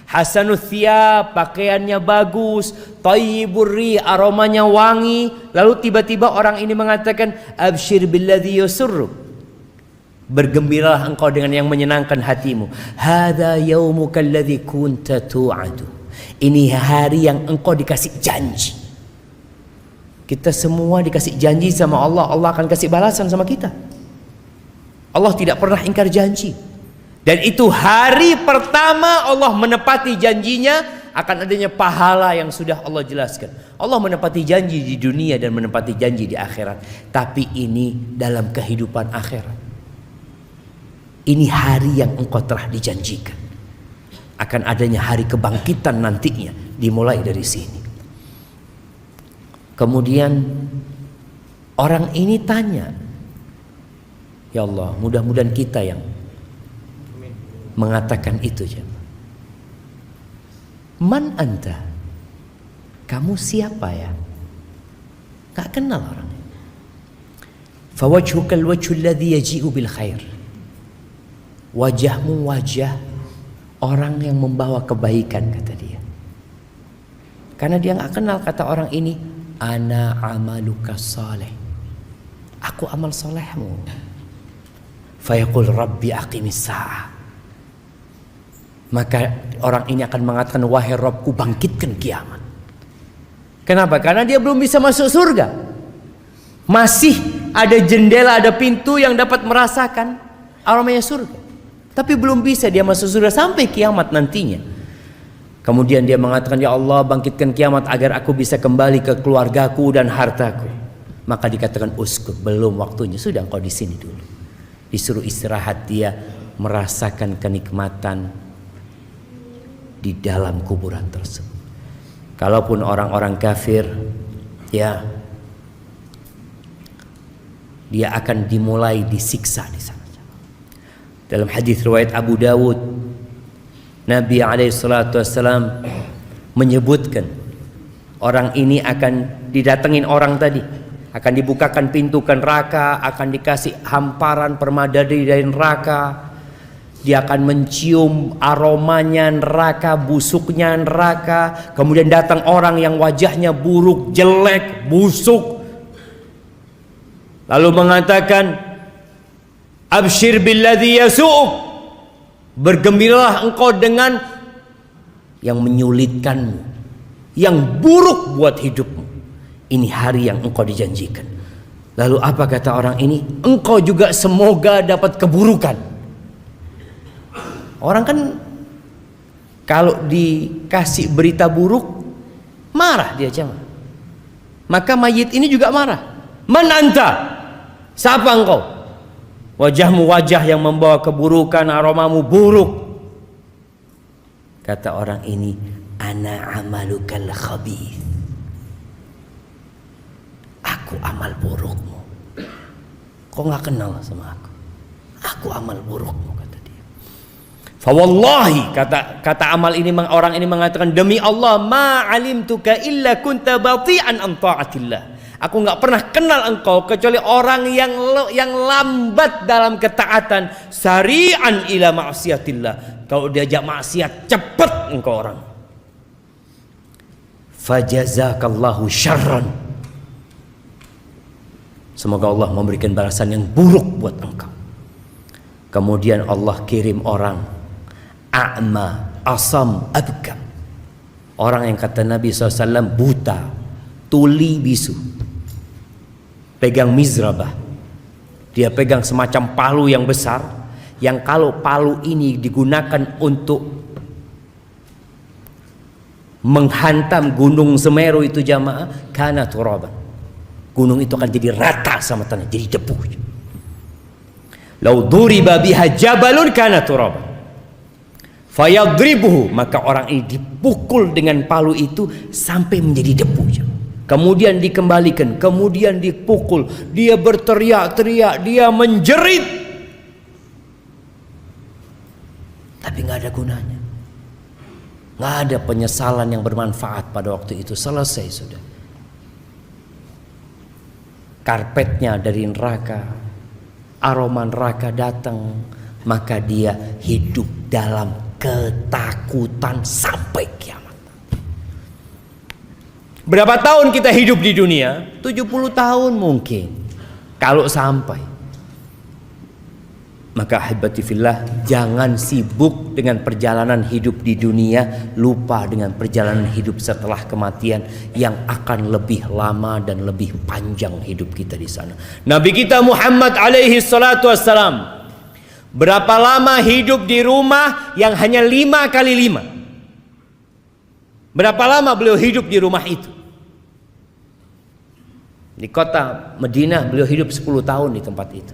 hasanul thiyab, pakaiannya bagus, thayyibur ri, aromanya wangi. Lalu tiba-tiba orang ini mengatakan, absyir billadzi yusurru, bergembiralah engkau dengan yang menyenangkan hatimu. Hadza yaumuka alladzi kunta tu'adu, ini hari yang engkau dikasih janji. Kita semua dikasih janji sama Allah, Allah akan kasih balasan sama kita. Allah tidak pernah ingkar janji. Dan itu hari pertama Allah menepati janjinya, akan adanya pahala yang sudah Allah jelaskan. Allah menepati janji di dunia dan menepati janji di akhirat. Tapi ini dalam kehidupan akhirat. Ini hari yang engkau telah dijanjikan. Akan adanya hari kebangkitan nantinya, dimulai dari sini. Kemudian orang ini tanya, ya Allah, mudah-mudahan kita yang mengatakan itu. Man anta, kamu siapa ya? Gak kenal orangnya. Fawajhukal wajhul ladzi yaji'u bil khair, wajahmu wajah orang yang membawa kebaikan, kata dia. Karena dia gak kenal, kata orang ini, ana amaluka saleh, aku amal solehmu. Fayaqul rabbi aqimis sa'ah, maka orang ini akan mengatakan, wahai Rabbku, bangkitkan kiamat. Kenapa? Karena dia belum bisa masuk surga. Masih ada jendela, ada pintu yang dapat merasakan aromanya surga, tapi belum bisa dia masuk surga sampai kiamat nantinya. Kemudian dia mengatakan, ya Allah, bangkitkan kiamat agar aku bisa kembali ke keluargaku dan hartaku. Maka dikatakan, uskut, belum waktunya, sudah engkau di sini dulu. Disuruh istirahat, dia merasakan kenikmatan di dalam kuburan tersebut. Kalaupun orang-orang kafir, ya, dia akan dimulai disiksa di sana. Dalam hadis riwayat Abu Dawud, Nabi SAW menyebutkan orang ini akan didatengin orang tadi, akan dibukakan pintu ke neraka, akan dikasih hamparan permadani dari neraka. Dia akan mencium aromanya neraka, busuknya neraka. Kemudian datang orang yang wajahnya buruk, jelek, busuk, lalu mengatakan, absyir billadzi yasu'uk, bergembiralah engkau dengan yang menyulitkanmu, yang buruk buat hidupmu. Ini hari yang engkau dijanjikan. Lalu apa kata orang ini? Engkau juga semoga dapat keburukan. Orang kan kalau dikasih berita buruk marah dia, jemaah. Maka mayit ini juga marah. Man anta? Siapa engkau? Wajahmu wajah yang membawa keburukan, aromamu buruk. Kata orang ini, ana amalukal khabith, aku amal burukmu. Kau gak kenal sama aku? Aku amal burukmu, kata dia. Fawallahi, kata amal ini, orang ini mengatakan, demi Allah, ma alimtuka illa kunta bati'an an ta'atillah. Aku nggak pernah kenal engkau kecuali orang yang lambat dalam ketaatan, sari'an ila ma'siyatillah. Kalau diajak maksiat cepat engkau orang. Fajazakallahu syarran. Semoga Allah memberikan balasan yang buruk buat engkau. Kemudian Allah kirim orang a'ma asam abkam, orang yang kata Nabi SAW buta, tuli bisu, pegang mizrabah. Dia pegang semacam palu yang besar, yang kalau palu ini digunakan untuk menghantam gunung Semeru itu jamaah, kana turaban, gunung itu akan jadi rata sama tanah, jadi debu. Lau duriba biha jabalun kana turaban fayadribuhu, maka orang ini dipukul dengan palu itu sampai menjadi debu. Kemudian dikembalikan, kemudian dipukul, dia berteriak-teriak, dia menjerit, tapi nggak ada gunanya, nggak ada penyesalan yang bermanfaat pada waktu itu. Selesai sudah. Karpetnya dari neraka, aroma neraka datang, maka dia hidup dalam ketakutan sampai kiamat. Berapa tahun kita hidup di dunia? 70 tahun mungkin, kalau sampai. Maka ahibati fillah, jangan sibuk dengan perjalanan hidup di dunia, lupa dengan perjalanan hidup setelah kematian yang akan lebih lama dan lebih panjang hidup kita di sana. Nabi kita Muhammad alaihi salatu wassalam, berapa lama hidup di rumah yang hanya 5 kali 5? Berapa lama beliau hidup di rumah itu? Di kota Madinah beliau hidup 10 tahun di tempat itu.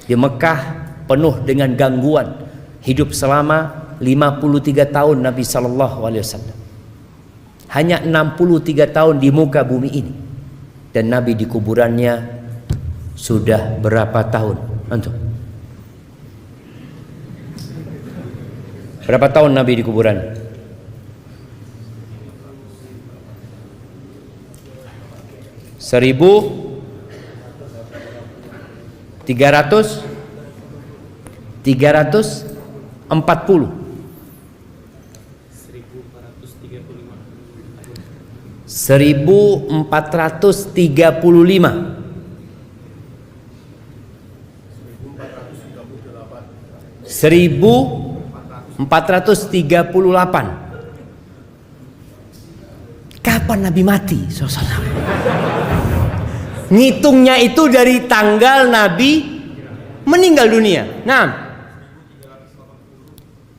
Di Mekah penuh dengan gangguan, hidup selama 53 tahun Nabi SAW. Hanya 63 tahun di muka bumi ini. Dan Nabi di kuburannya sudah berapa tahun? Antum? Berapa tahun Nabi di kuburan? Seribu 340. 1435. 1438. Kapan Nabi mati? Ngitungnya itu dari tanggal Nabi meninggal dunia. Nah,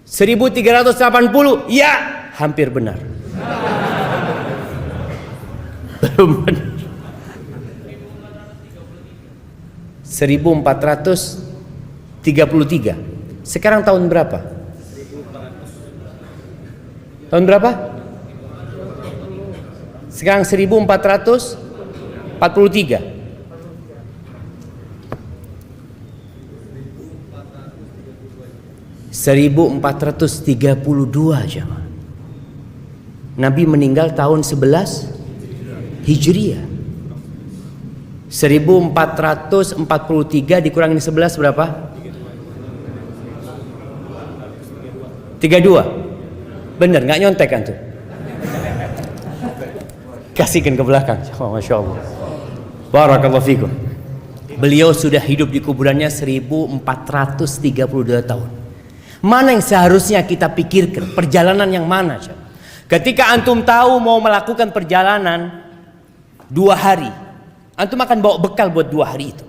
1380. Ya, hampir benar. Belum benar. 1433. Sekarang tahun berapa? Tahun berapa? Sekarang 1443. 1432 jemaah. Nabi meninggal tahun 11 Hijriah. 1443 dikurangin 11 berapa? 32. Bener, nggak nyontek kan tuh? Kasihkan ke belakang. Oh, Masya Allah. Barakallahu fikum. Beliau sudah hidup di kuburannya 1432 tahun. Mana yang seharusnya kita pikirkan? Perjalanan yang mana? Ketika antum tahu mau melakukan perjalanan 2 hari, antum akan bawa bekal buat 2 hari itu.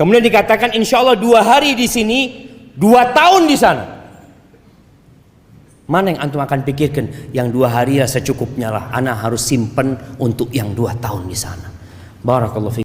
Kemudian dikatakan insya Allah 2 hari di sini, 2 tahun di sana. Mana yang antum akan pikirkan? Yang 2 hari ya secukupnya lah. Ana harus simpen untuk yang 2 tahun di sana. Barakallahu fiik.